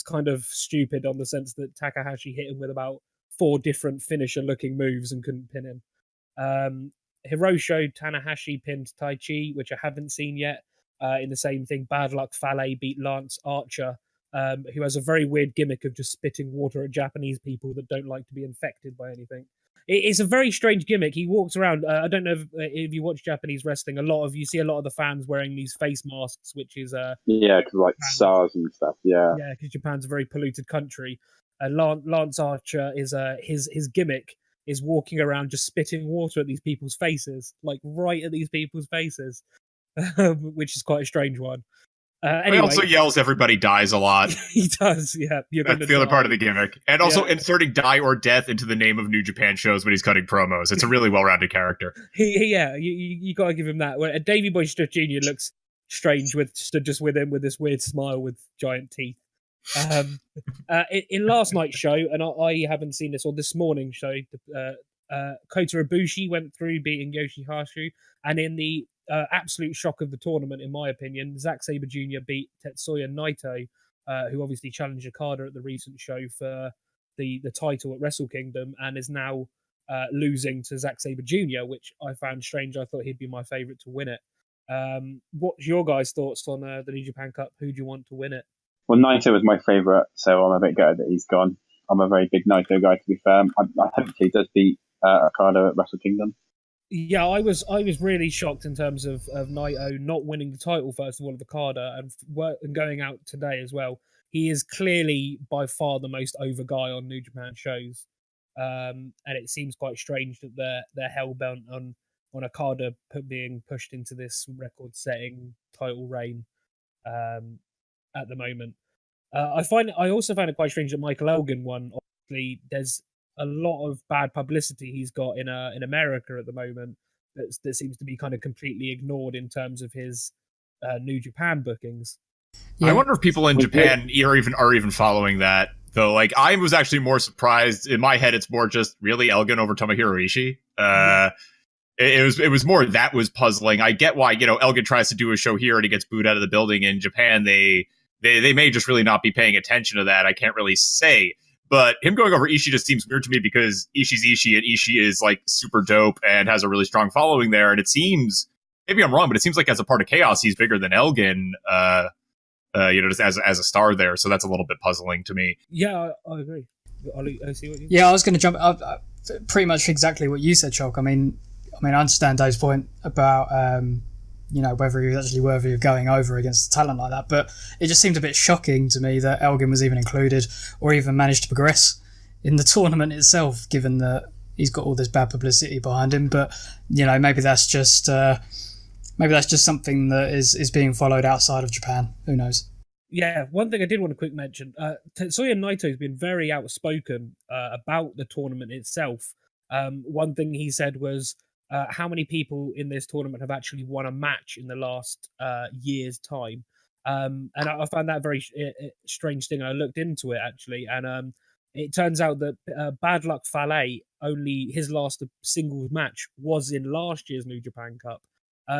kind of stupid on the sense that Takahashi hit him with about 4 different finisher-looking moves and couldn't pin him. Hiroshi Tanahashi pinned Taichi, which I haven't seen yet. In the same thing, Bad Luck Fale beat Lance Archer, who has a very weird gimmick of just spitting water at Japanese people that don't like to be infected by anything. It's a very strange gimmick. He walks around. I don't know if you watch Japanese wrestling. You see a lot of the fans wearing these face masks, which is Yeah, because like SARS and stuff. Yeah, because Japan's a very polluted country. Lance Archer is his gimmick is walking around just spitting water at these people's faces, like right at these people's faces, which is quite a strange one. Anyway, He also yells "Everybody dies" a lot. He does, yeah. That's the other part of the gimmick. And also inserting "die" or "death" into the name of New Japan shows when he's cutting promos. It's a really well-rounded character. You got to give him that. Davey Boy Smith Jr. looks strange stood just with him with this weird smile with giant teeth. In last night's show, and I haven't seen this, or this morning's show, Kota Ibushi went through beating Yoshihashi, and in the absolute shock of the tournament, in my opinion, Zack Sabre Jr. beat Tetsuya Naito, who obviously challenged Okada at the recent show for the title at Wrestle Kingdom, and is now losing to Zack Sabre Jr., which I found strange. I thought he'd be my favourite to win it. What's your guys' thoughts on the New Japan Cup? Who do you want to win it? Well, Naito was my favourite, so I'm a bit gutted that he's gone. I'm a very big Naito guy, to be fair. I hope he does beat Okada at Wrestle Kingdom. Yeah, I was really shocked in terms of Naito not winning the title, first of all, of Okada, and going out today as well. He is clearly by far the most over guy on New Japan shows. And it seems quite strange that they're hell-bent on Okada being pushed into this record-setting title reign at the moment. I also find it quite strange that Michael Elgin won. Obviously, there's a lot of bad publicity he's got in America at the moment that seems to be kind of completely ignored in terms of his New Japan bookings. Yeah. I wonder if people in Japan are even following that, though. Like, I was actually more surprised. In my head, it's more just really Elgin over Tomohiro Ishii. It was more that was puzzling. I get why, Elgin tries to do a show here and he gets booed out of the building. In Japan, they may just really not be paying attention to that. I can't really say. But him going over Ishii just seems weird to me because Ishii's Ishii, and Ishii is like super dope and has a really strong following there. And it seems, maybe I'm wrong, but it seems like as a part of Chaos, he's bigger than Elgin, just as a star there. So that's a little bit puzzling to me. Yeah, I agree. I see what you. Yeah, I was going to jump up pretty much exactly what you said, Chalk. I mean, I understand Dave's point about whether he was actually worthy of going over against a talent like that, but it just seemed a bit shocking to me that Elgin was even included or even managed to progress in the tournament itself, given that he's got all this bad publicity behind him. But maybe that's just something that is being followed outside of Japan. Who knows? Yeah, one thing I did want to quick mention, Tetsuya Naito has been very outspoken about the tournament itself. One thing he said was, how many people in this tournament have actually won a match in the last year's time? And I found that a very strange thing. I looked into it, actually, and it turns out that Bad Luck Fale, only his last singles match was in last year's New Japan Cup.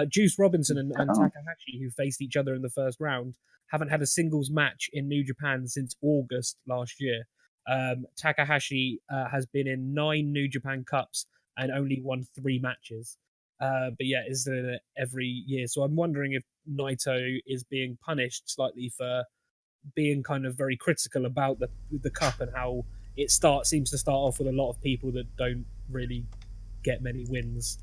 Juice Robinson and Takahashi, who faced each other in the first round, haven't had a singles match in New Japan since August last year. Takahashi has been in 9 New Japan Cups and only won 3 matches. But yeah, is there every year. So I'm wondering if Naito is being punished slightly for being kind of very critical about the cup and how it seems to start off with a lot of people that don't really get many wins.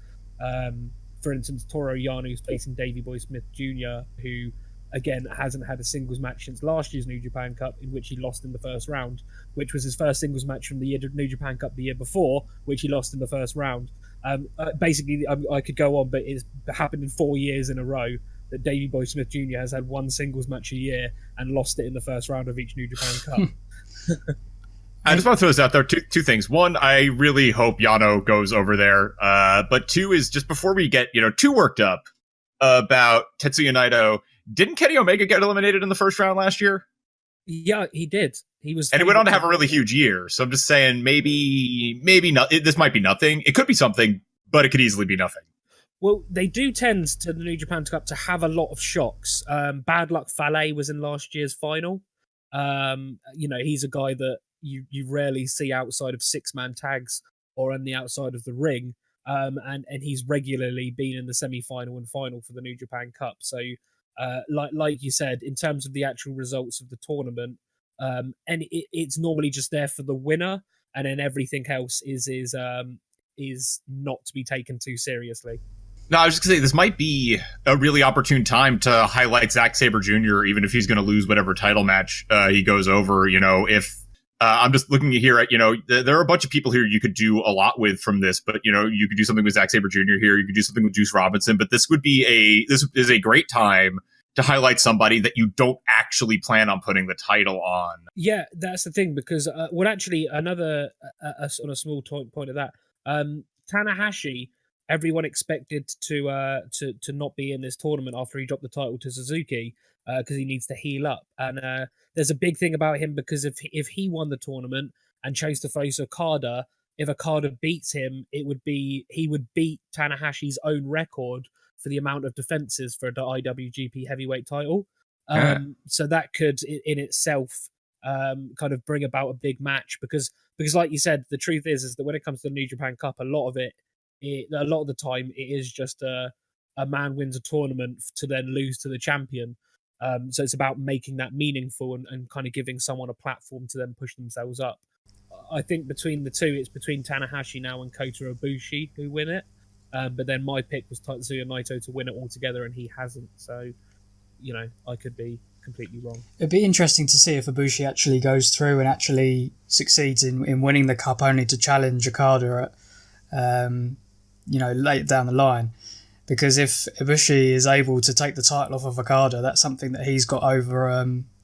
For instance, Toru Yanu's facing Davey Boy Smith Jr., who again hasn't had a singles match since last year's New Japan Cup, in which he lost in the first round, which was his first singles match from the New Japan Cup the year before, which he lost in the first round. Basically, I could go on, but it's happened in 4 years in a row that Davey Boy Smith Jr. has had one singles match a year and lost it in the first round of each New Japan Cup. I just want to throw this out there. Two things. One, I really hope Yano goes over there. But 2 is just before we get too worked up about Tetsuya Naito, didn't Kenny Omega get eliminated in the first round last year? Yeah, he did. He went on to have a really huge year. So I'm just saying, maybe not. This might be nothing. It could be something, but it could easily be nothing. Well, they do tend to the New Japan Cup to have a lot of shocks. Bad Luck Fale was in last year's final. He's a guy that you rarely see outside of 6-man tags or on the outside of the ring. And he's regularly been in the semi-final and final for the New Japan Cup. So, like you said, in terms of the actual results of the tournament, and it's normally just there for the winner, and then everything else is not to be taken too seriously. No, I was just going to say, this might be a really opportune time to highlight Zack Sabre Jr., even if he's going to lose whatever title match he goes over. If I'm just looking here at, there are a bunch of people here you could do a lot with from this, but, you could do something with Zack Sabre Jr. here. You could do something with Juice Robinson, but this is a great time to highlight somebody that you don't actually plan on putting the title on. Yeah, that's the thing, because, another sort of small point of that, Tanahashi, everyone expected to not be in this tournament after he dropped the title to Suzuki because he needs to heal up. And there's a big thing about him, because if he won the tournament and chose to face Okada, if Okada beats him, he would beat Tanahashi's own record for the amount of defenses for the IWGP heavyweight title. So that could in itself kind of bring about a big match, because like you said, the truth is that when it comes to the New Japan Cup, a lot of the time it is just a man wins a tournament to then lose to the champion. So it's about making that meaningful and kind of giving someone a platform to then push themselves up. I think between the two, it's between Tanahashi now and Kota Ibushi who win it. But then my pick was Tetsuya Naito to win it altogether, and he hasn't. So, I could be completely wrong. It'd be interesting to see if Ibushi actually goes through and actually succeeds in winning the cup, only to challenge Okada at, late down the line. Because if Ibushi is able to take the title off of Okada, that's something that he's got over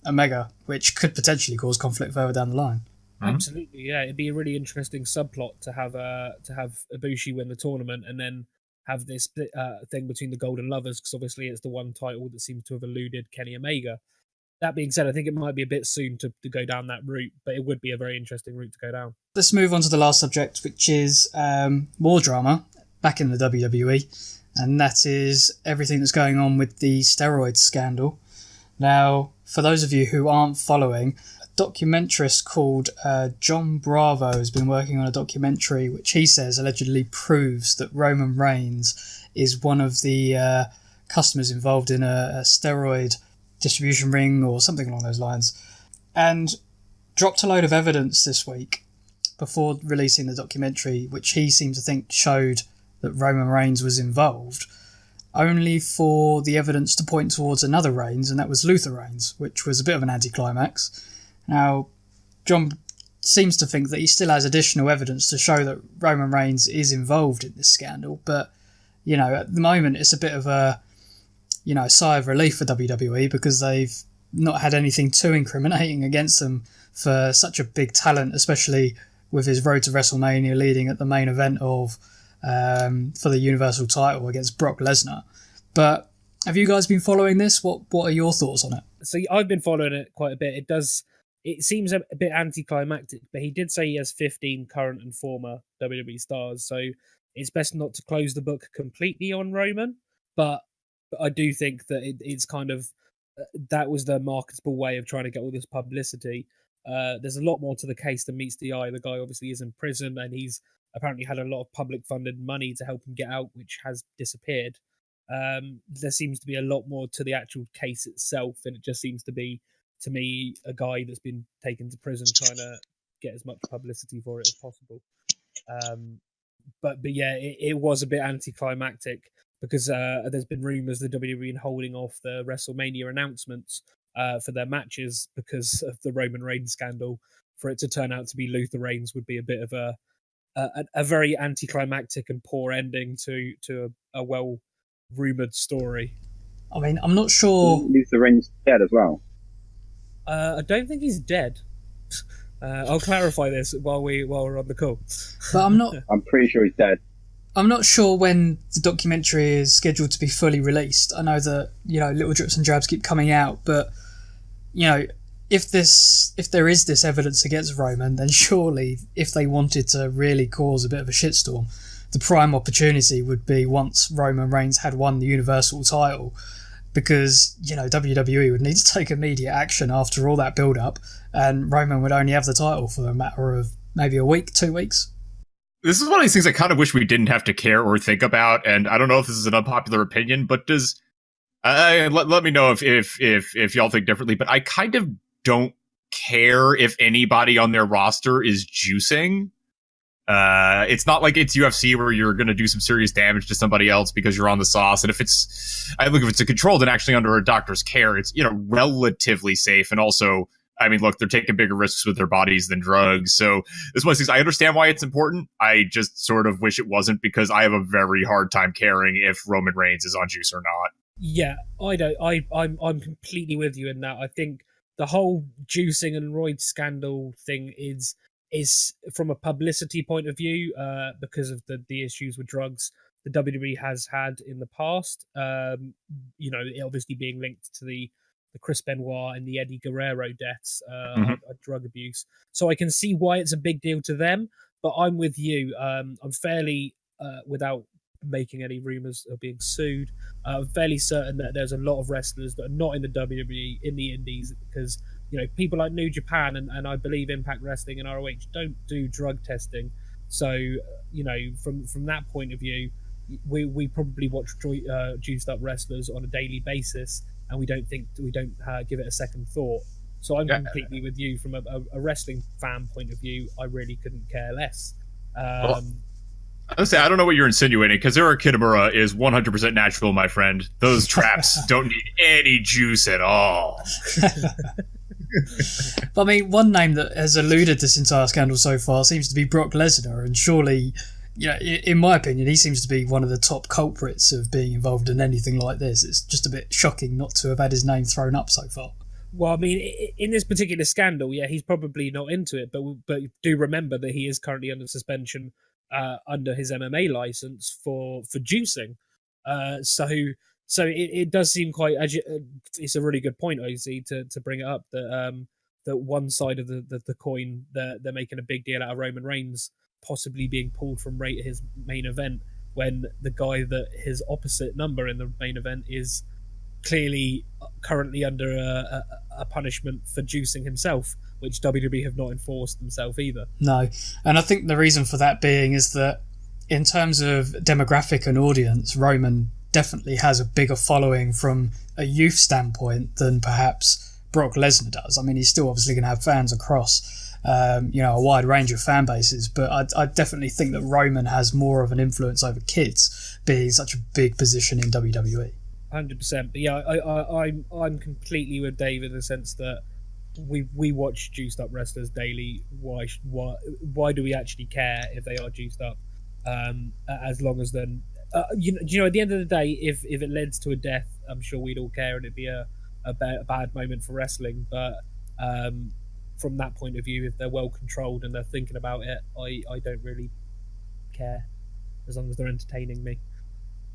Omega, which could potentially cause conflict further down the line. Absolutely, yeah. It'd be a really interesting subplot to have Ibushi win the tournament and then have this thing between the Golden Lovers, because obviously it's the one title that seems to have eluded Kenny Omega. That being said, I think it might be a bit soon to go down that route, but it would be a very interesting route to go down. Let's move on to the last subject, which is more drama back in the WWE, and that is everything that's going on with the steroid scandal. Now, for those of you who aren't following, documentarist called John Bravo has been working on a documentary which he says allegedly proves that Roman Reigns is one of the customers involved in a steroid distribution ring or something along those lines, and dropped a load of evidence this week before releasing the documentary, which he seemed to think showed that Roman Reigns was involved, only for the evidence to point towards another Reigns, and that was Luther Reigns, which was a bit of an anticlimax. Now, John seems to think that he still has additional evidence to show that Roman Reigns is involved in this scandal, but, you know, at the moment it's a bit of a, you know, sigh of relief for WWE because they've not had anything too incriminating against them for such a big talent, especially with his road to WrestleMania leading at the main event of for the Universal title against Brock Lesnar. But have you guys been following this? What are your thoughts on it? So I've been following it quite a bit. It seems a bit anticlimactic, but he did say he has 15 current and former WWE stars, so it's best not to close the book completely on Roman, but I do think that it's kind of that was the marketable way of trying to get all this publicity. There's a lot more to the case than meets the eye. The guy obviously is in prison, and he's apparently had a lot of public funded money to help him get out, which has disappeared. There seems to be a lot more to the actual case itself, and it just seems to be, to me, a guy that's been taken to prison trying to get as much publicity for it as possible. But yeah, it was a bit anticlimactic because there's been rumours the WWE holding off the WrestleMania announcements for their matches because of the Roman Reigns scandal. For it to turn out to be Luther Reigns would be a bit of a very anticlimactic and poor ending to a well-rumoured story. I mean, I'm not sure... Luther Reigns dead as well. I don't think he's dead. I'll clarify this while we're on the call. But I'm pretty sure he's dead. I'm not sure when the documentary is scheduled to be fully released. I know that, you know, little drips and drabs keep coming out, but, you know, if there is this evidence against Roman, then surely if they wanted to really cause a bit of a shitstorm, the prime opportunity would be once Roman Reigns had won the Universal title, because, you know, WWE would need to take immediate action after all that build-up, and Roman would only have the title for a matter of maybe a week, 2 weeks. This is one of these things I kind of wish we didn't have to care or think about, and I don't know if this is an unpopular opinion, but does let me know if y'all think differently. But I kind of don't care if anybody on their roster is juicing. It's not like it's UFC where you're going to do some serious damage to somebody else because you're on the sauce. And if it's a controlled and actually under a doctor's care, it's, you know, relatively safe. And also, I mean, look, they're taking bigger risks with their bodies than drugs. So this one things I understand why it's important. I just sort of wish it wasn't, because I have a very hard time caring if Roman Reigns is on juice or not. Yeah, I don't. I'm completely with you in that. I think the whole juicing and roid scandal thing is from a publicity point of view, because of the issues with drugs the WWE has had in the past. You know, it obviously being linked to the Chris Benoit and the Eddie Guerrero deaths, drug abuse. So I can see why it's a big deal to them, but I'm with you. I'm fairly, without making any rumours of being sued, I'm fairly certain that there's a lot of wrestlers that are not in the WWE, in the indies, because, you know, people like New Japan and I believe Impact Wrestling and ROH don't do drug testing. So, you know, from that point of view, we probably watch juiced up wrestlers on a daily basis, and we don't give it a second thought. So I'm completely with you from a wrestling fan point of view. I really couldn't care less. I don't know what you're insinuating, because Eric Kitamura is 100% natural, my friend. Those traps don't need any juice at all. But I mean, one name that has eluded this entire scandal so far seems to be Brock Lesnar, and surely, you know, in my opinion, he seems to be one of the top culprits of being involved in anything like this. It's just a bit shocking not to have had his name thrown up so far. Well, I mean, in this particular scandal, yeah, he's probably not into it, but do remember that he is currently under suspension under his MMA license for juicing. So it does seem quite. It's a really good point, OZ, to bring it up that one side of the coin, they're making a big deal out of Roman Reigns possibly being pulled from his main event, when the guy that his opposite number in the main event is clearly currently under a punishment for juicing himself. which WWE have not enforced themselves either. No, and I think the reason for that being is that in terms of demographic and audience, Roman definitely has a bigger following from a youth standpoint than perhaps Brock Lesnar does. I mean, he's still obviously going to have fans across, a wide range of fan bases, but I definitely think that Roman has more of an influence over kids, being such a big position in WWE. 100%. But yeah, I'm completely with Dave in the sense that we watch juiced up wrestlers daily. Why do we actually care if they are juiced up? As long as then, at the end of the day, if it leads to a death, I'm sure we'd all care and it'd be a bad moment for wrestling. But from that point of view, if they're well controlled and they're thinking about it, I don't really care as long as they're entertaining me.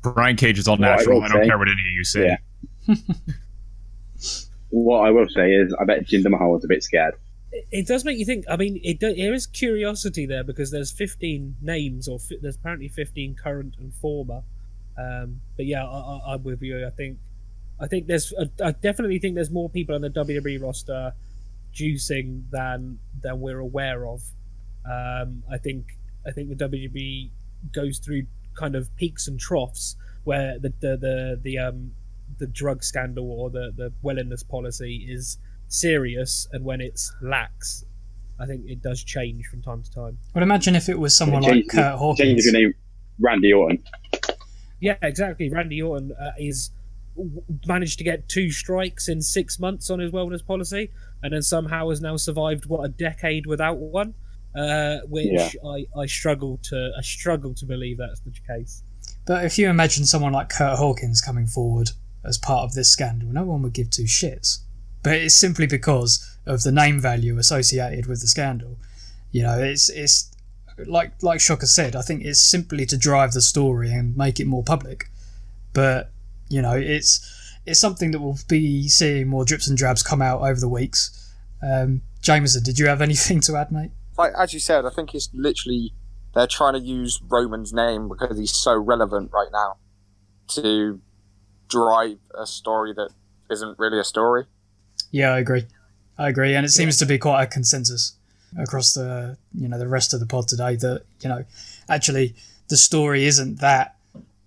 Brian Cage is all natural. I don't care what any of you say. Yeah. What I will say is, I bet Jinder Mahal was a bit scared. It does make you think. I mean, there is curiosity there because there's 15 names, or there's apparently 15 current and former. But yeah, I'm with you. I think I definitely think there's more people on the WWE roster juicing than we're aware of. I think the WWE goes through kind of peaks and troughs where the drug scandal or the wellness policy is serious, and when it's lax, I think it does change from time to time. I'd imagine if it was someone like Kurt Hawkins. Change your name, Randy Orton. Yeah, exactly. Randy Orton is managed to get 2 strikes in 6 months on his wellness policy, and then somehow has now survived a decade without one. Which I struggle to believe that's the case. But if you imagine someone like Kurt Hawkins coming forward as part of this scandal, no one would give 2 shits. But it's simply because of the name value associated with the scandal. It's like Shocker said, I think it's simply to drive the story and make it more public. But it's something that we'll be seeing more drips and drabs come out over the weeks. Jameson, did you have anything to add, mate? Like, as you said, I think it's literally they're trying to use Roman's name because he's so relevant right now to drive a story that isn't really a story. Yeah, I agree, and it seems to be quite a consensus across the the rest of the pod today that actually the story isn't that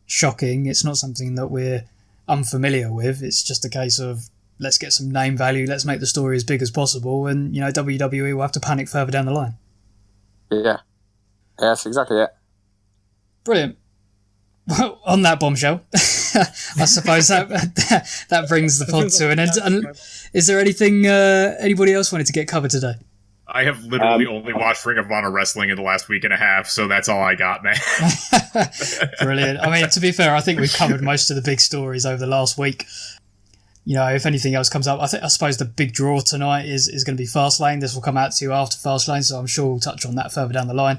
shocking. It's not something that we're unfamiliar with. It's just a case of let's get some name value, let's make the story as big as possible, and WWE will have to panic further down the line. Yeah, that's exactly it. Brilliant. Well, on that bombshell, I suppose that brings the pod to an end. Is there anything anybody else wanted to get covered today? I have literally only watched Ring of Honor wrestling in the last week and a half, so that's all I got, man. Brilliant. I mean, to be fair, I think we've covered most of the big stories over the last week. If anything else comes up, I suppose the big draw tonight is going to be Fastlane. This will come out to you after Fastlane, so I'm sure we'll touch on that further down the line.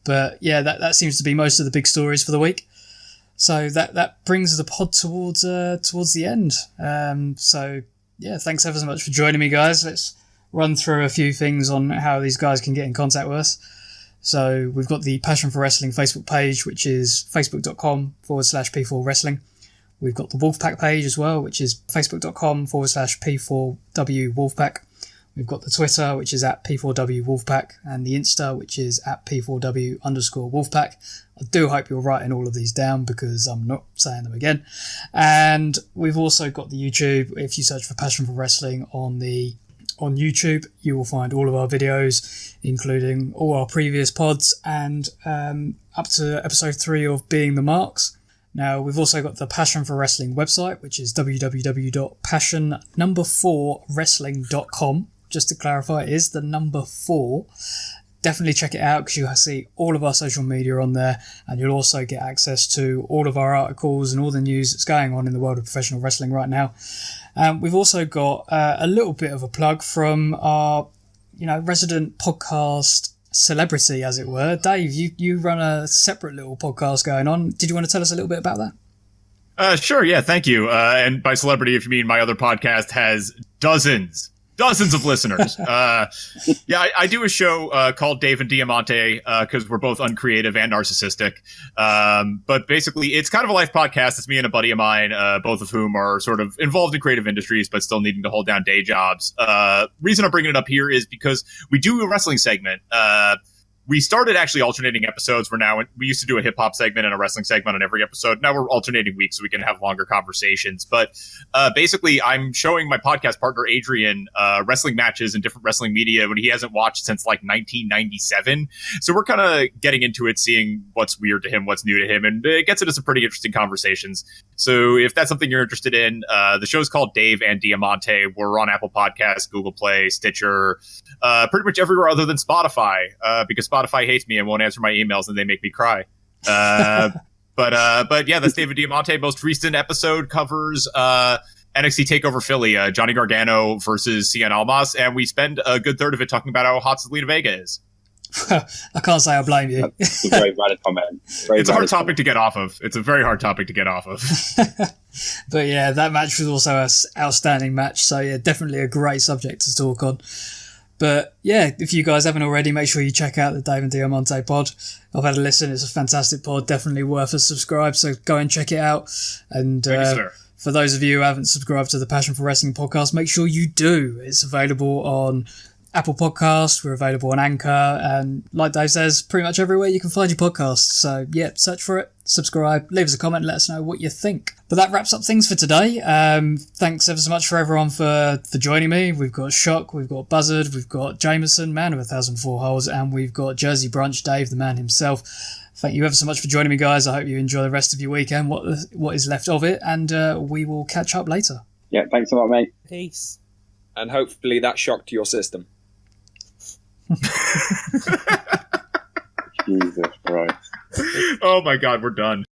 But yeah, that seems to be most of the big stories for the week. So that brings the pod towards the end. So yeah, thanks ever so much for joining me, guys. Let's run through a few things on how these guys can get in contact with us. So we've got the Passion for Wrestling Facebook page, which is facebook.com/P4 Wrestling. We've got the Wolfpack page as well, which is facebook.com/P4W Wolfpack. We've got the Twitter, which is at P4W Wolfpack, and the Insta, which is at P4W_Wolfpack. I do hope you're writing all of these down because I'm not saying them again. And we've also got the YouTube. If you search for Passion for Wrestling on YouTube, you will find all of our videos, including all our previous pods and up to episode 3 of Being the Marks. Now, we've also got the Passion for Wrestling website, which is www.passion4wrestling.com. Just to clarify, it is the number 4. Definitely check it out because you'll see all of our social media on there, and you'll also get access to all of our articles and all the news that's going on in the world of professional wrestling right now. We've also got a little bit of a plug from our, resident podcast celebrity, as it were. Dave, you run a separate little podcast going on. Did you want to tell us a little bit about that? Sure, yeah, thank you. And by celebrity, if you mean my other podcast has dozens dozens of listeners. I do a show called Dave and Diamante because we're both uncreative and narcissistic. But basically, it's kind of a life podcast. It's me and a buddy of mine, both of whom are sort of involved in creative industries, but still needing to hold down day jobs. Reason I'm bringing it up here is because we do a wrestling segment. We started actually alternating episodes. We used to do a hip hop segment and a wrestling segment on every episode. Now we're alternating weeks so we can have longer conversations. But basically, I'm showing my podcast partner, Adrian, wrestling matches and different wrestling media when he hasn't watched since like 1997. So we're kind of getting into it, seeing what's weird to him, what's new to him, and it gets into some pretty interesting conversations. So if that's something you're interested in, the show's called Dave and Diamante. We're on Apple Podcasts, Google Play, Stitcher, pretty much everywhere other than Spotify, because Spotify hates me and won't answer my emails and they make me cry. But yeah, that's David Diamante. Most recent episode covers NXT TakeOver Philly, Johnny Gargano versus Cien Almas, and we spend a good third of it talking about how hot Zelina Vega is. I can't say I blame you. That's a very valid comment. It's a hard topic to get off of. It's a very hard topic to get off of. But yeah, that match was also an outstanding match. So yeah, definitely a great subject to talk on. But yeah, if you guys haven't already, make sure you check out the Dave and Diamante pod. I've had a listen. It's a fantastic pod. Definitely worth a subscribe. So go and check it out. And for those of you who haven't subscribed to the Passion for Wrestling podcast, make sure you do. It's available on Apple Podcasts. We're available on Anchor. And like Dave says, pretty much everywhere you can find your podcasts. So yeah, search for it. Subscribe, leave us a comment, let us know what you think. But that wraps up things for today. Thanks ever so much for everyone for joining me. We've got Shock, we've got Buzzard, we've got Jameson, man of 1,004 holes, and we've got Jersey Brunch, Dave, the man himself. Thank you ever so much for joining me, guys. I hope you enjoy the rest of your weekend, what is left of it, and we will catch up later. Yeah, thanks a lot, mate. Peace. And hopefully that shocked your system. Jesus Christ. Oh my God, we're done.